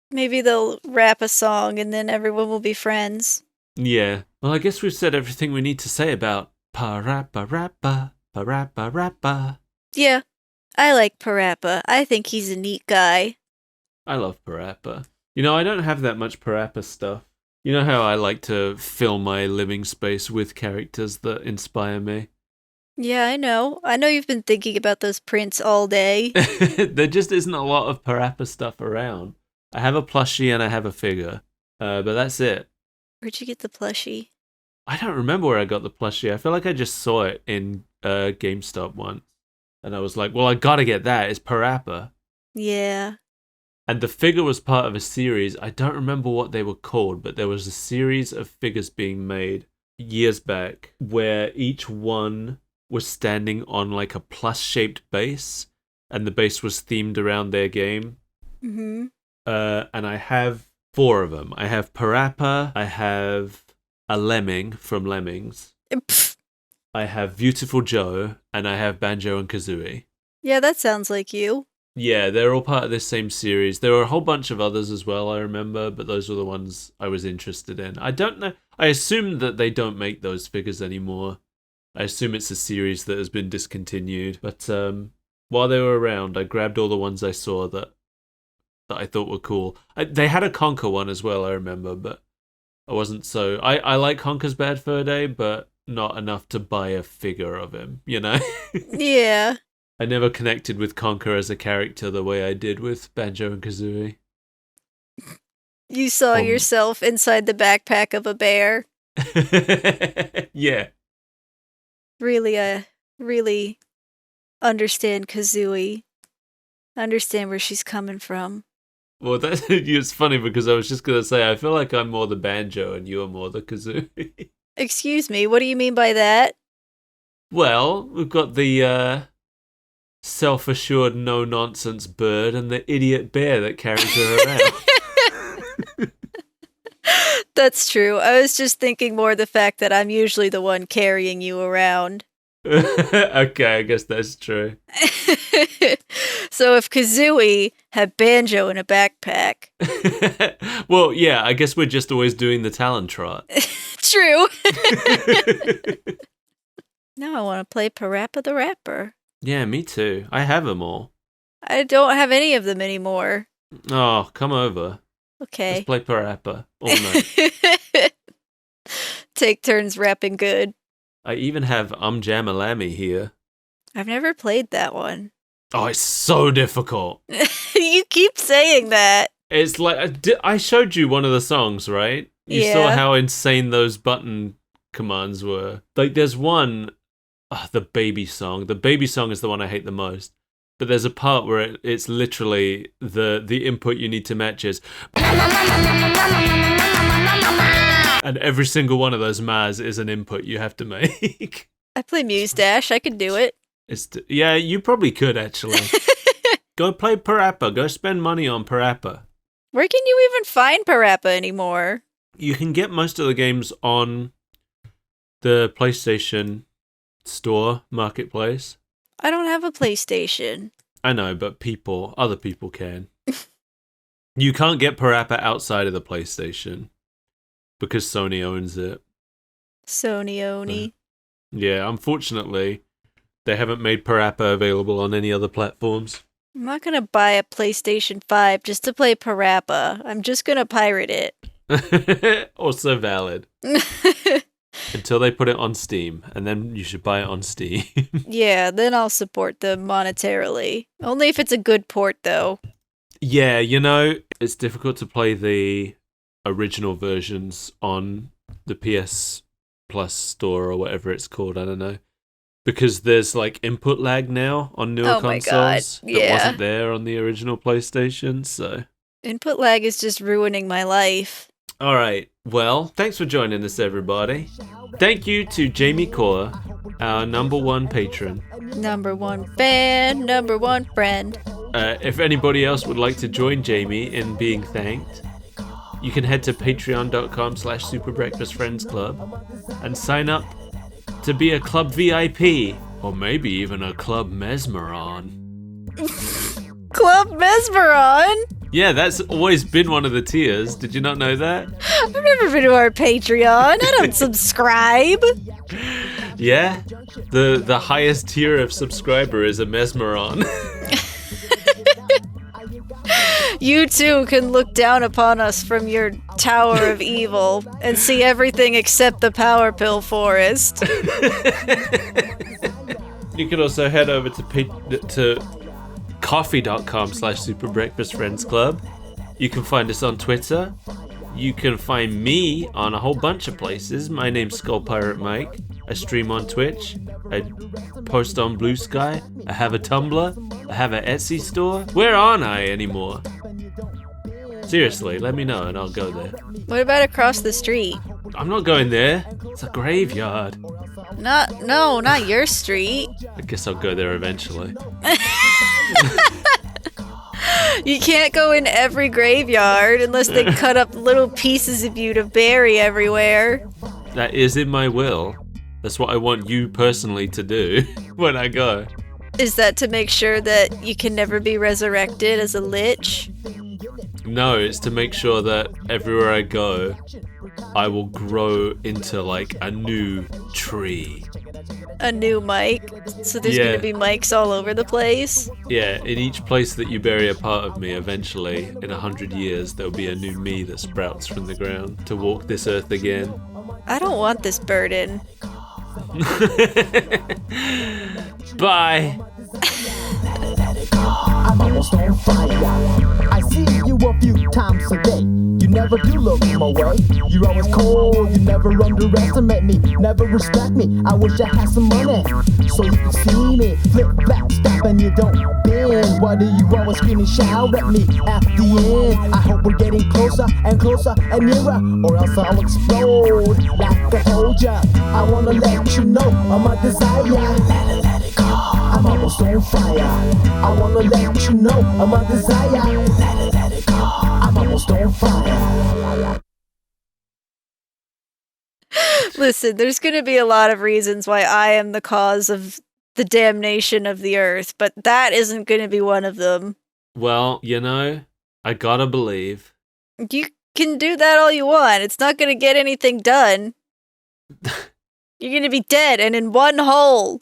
Speaker 2: Maybe they'll rap a song and then everyone will be friends.
Speaker 1: Yeah. Well, I guess we've said everything we need to say about PaRappa Rapper, PaRappa Rapper.
Speaker 2: Yeah, I like PaRappa. I think he's a neat guy.
Speaker 1: I love PaRappa. You know, I don't have that much PaRappa stuff. You know how I like to fill my living space with characters that inspire me?
Speaker 2: Yeah, I know. I know you've been thinking about those prints all day.
Speaker 1: There just isn't a lot of PaRappa stuff around. I have a plushie and I have a figure, but that's it.
Speaker 2: Where'd you get the plushie?
Speaker 1: I don't remember where I got the plushie. I feel like I just saw it in GameStop once. And I was like, well, I gotta get that. It's PaRappa.
Speaker 2: Yeah.
Speaker 1: And the figure was part of a series. I don't remember what they were called, but there was a series of figures being made years back where each one was standing on like a plus-shaped base, and the base was themed around their game.
Speaker 2: Mm-hmm.
Speaker 1: And I have 4 of them. I have PaRappa, I have a lemming from Lemmings, I have Beautiful Joe, and I have Banjo and Kazooie.
Speaker 2: Yeah, that sounds like you.
Speaker 1: Yeah, they're all part of this same series. There were a whole bunch of others as well, I remember, but those were the ones I was interested in. I don't know. I assume that they don't make those figures anymore. I assume it's a series that has been discontinued. But while they were around, I grabbed all the ones I saw that I thought were cool. They had a Conker one as well, I remember, but I wasn't so... I like Conker's Bad Fur Day, but not enough to buy a figure of him, you know?
Speaker 2: Yeah.
Speaker 1: I never connected with Conker as a character the way I did with Banjo and Kazooie.
Speaker 2: You saw yourself inside the backpack of a bear.
Speaker 1: Yeah.
Speaker 2: Really understand Kazooie. Understand where she's coming from.
Speaker 1: Well, it's funny because I was just going to say, I feel like I'm more the Banjo and you are more the Kazooie.
Speaker 2: Excuse me, what do you mean by that?
Speaker 1: Well, we've got the self-assured no-nonsense bird and the idiot bear that carries her around.
Speaker 2: That's true. I was just thinking more the fact that I'm usually the one carrying you around.
Speaker 1: Okay, I guess that's true.
Speaker 2: So if Kazooie had Banjo in a backpack.
Speaker 1: Well, yeah, I guess we're just always doing the talent trot.
Speaker 2: True. Now I want to play PaRappa the Rapper.
Speaker 1: Yeah, me too. I have them all.
Speaker 2: I don't have any of them anymore.
Speaker 1: Oh, come over.
Speaker 2: Okay.
Speaker 1: Let's play PaRappa all night.
Speaker 2: Take turns rapping good.
Speaker 1: I even have Jamalami here.
Speaker 2: I've never played that one.
Speaker 1: Oh, it's so difficult.
Speaker 2: You keep saying that.
Speaker 1: It's like, I showed you one of the songs, right? You saw how insane those button commands were. Like, there's one, the baby song. The baby song is the one I hate the most. But there's a part where it's literally the input you need to match is... And every single one of those Maz is an input you have to make.
Speaker 2: I play Muse Dash. I could do it.
Speaker 1: Yeah, you probably could, actually. Go play PaRappa. Go spend money on PaRappa.
Speaker 2: Where can you even find PaRappa anymore?
Speaker 1: You can get most of the games on the PlayStation Store Marketplace.
Speaker 2: I don't have a PlayStation.
Speaker 1: I know, but other people can. You can't get PaRappa outside of the PlayStation because Sony owns it.
Speaker 2: Sony Oni.
Speaker 1: Yeah, unfortunately, they haven't made PaRappa available on any other platforms.
Speaker 2: I'm not gonna buy a PlayStation 5 just to play PaRappa. I'm just gonna pirate it.
Speaker 1: Also valid. Until they put it on Steam, and then you should buy it on Steam.
Speaker 2: Yeah, then I'll support them monetarily. Only if it's a good port, though.
Speaker 1: Yeah, it's difficult to play the original versions on the PS Plus store or whatever it's called, I don't know. Because there's like input lag now on newer
Speaker 2: Oh my God,
Speaker 1: consoles that
Speaker 2: yeah.
Speaker 1: wasn't there on the original PlayStation, so...
Speaker 2: Input lag is just ruining my life.
Speaker 1: Alright, well, thanks for joining us, everybody. Thank you to Jamie Core, our #1 patron.
Speaker 2: #1 fan, #1 friend.
Speaker 1: If anybody else would like to join Jamie in being thanked, you can head to patreon.com/superbreakfastfriendsclub and sign up to be a club VIP, or maybe even a club mesmeron.
Speaker 2: Club Mesmeron?
Speaker 1: Yeah, that's always been one of the tiers. Did you not know that?
Speaker 2: I've never been to our Patreon. I don't subscribe.
Speaker 1: Yeah? The highest tier of subscriber is a mesmeron.
Speaker 2: You too can look down upon us from your tower of evil and see everything except the power pill forest.
Speaker 1: You can also head over to coffee.com/superbreakfastfriendsclub. You can find us on Twitter. You can find me on a whole bunch of places. My name's Skull Pirate Mike. I stream on Twitch. I post on Blue Sky. I have a Tumblr. I have an Etsy store. Where aren't I anymore? Seriously, let me know and I'll go there.
Speaker 2: What about across the street?
Speaker 1: I'm not going there. It's a graveyard.
Speaker 2: Not your street.
Speaker 1: I guess I'll go there eventually.
Speaker 2: You can't go in every graveyard unless they cut up little pieces of you to bury everywhere.
Speaker 1: That is in my will. That's what I want you personally to do when I go.
Speaker 2: Is that to make sure that you can never be resurrected as a lich?
Speaker 1: No, it's to make sure that everywhere I go, I will grow into like a new tree.
Speaker 2: A new Mike? So there's
Speaker 1: Yeah.
Speaker 2: gonna be mics all over the place?
Speaker 1: Yeah, in each place that you bury a part of me, eventually, in 100 years, there'll be a new me that sprouts from the ground to walk this earth again.
Speaker 2: I don't want this burden.
Speaker 1: Bye!
Speaker 5: I'm almost on fire. I see you a few times a day. You never do look my way. You're always cold. You never underestimate me. Never respect me. I wish I had some money so you could see me. Flip, back, stop, and you don't bend. Why do you always scream and shout at me? At the end, I hope we're getting closer and closer and nearer, or else I'll explode. Like I told ya, I wanna let you know I'm a desire. Let it go. I'm almost on fire. I wanna let you know I'm a desire. Let it go. I'm almost on fire.
Speaker 2: Listen, there's gonna be a lot of reasons why I am the cause of the damnation of the earth, but that isn't gonna be one of them.
Speaker 1: Well, I gotta believe.
Speaker 2: You can do that all you want. It's not gonna get anything done. You're gonna be dead and in one hole.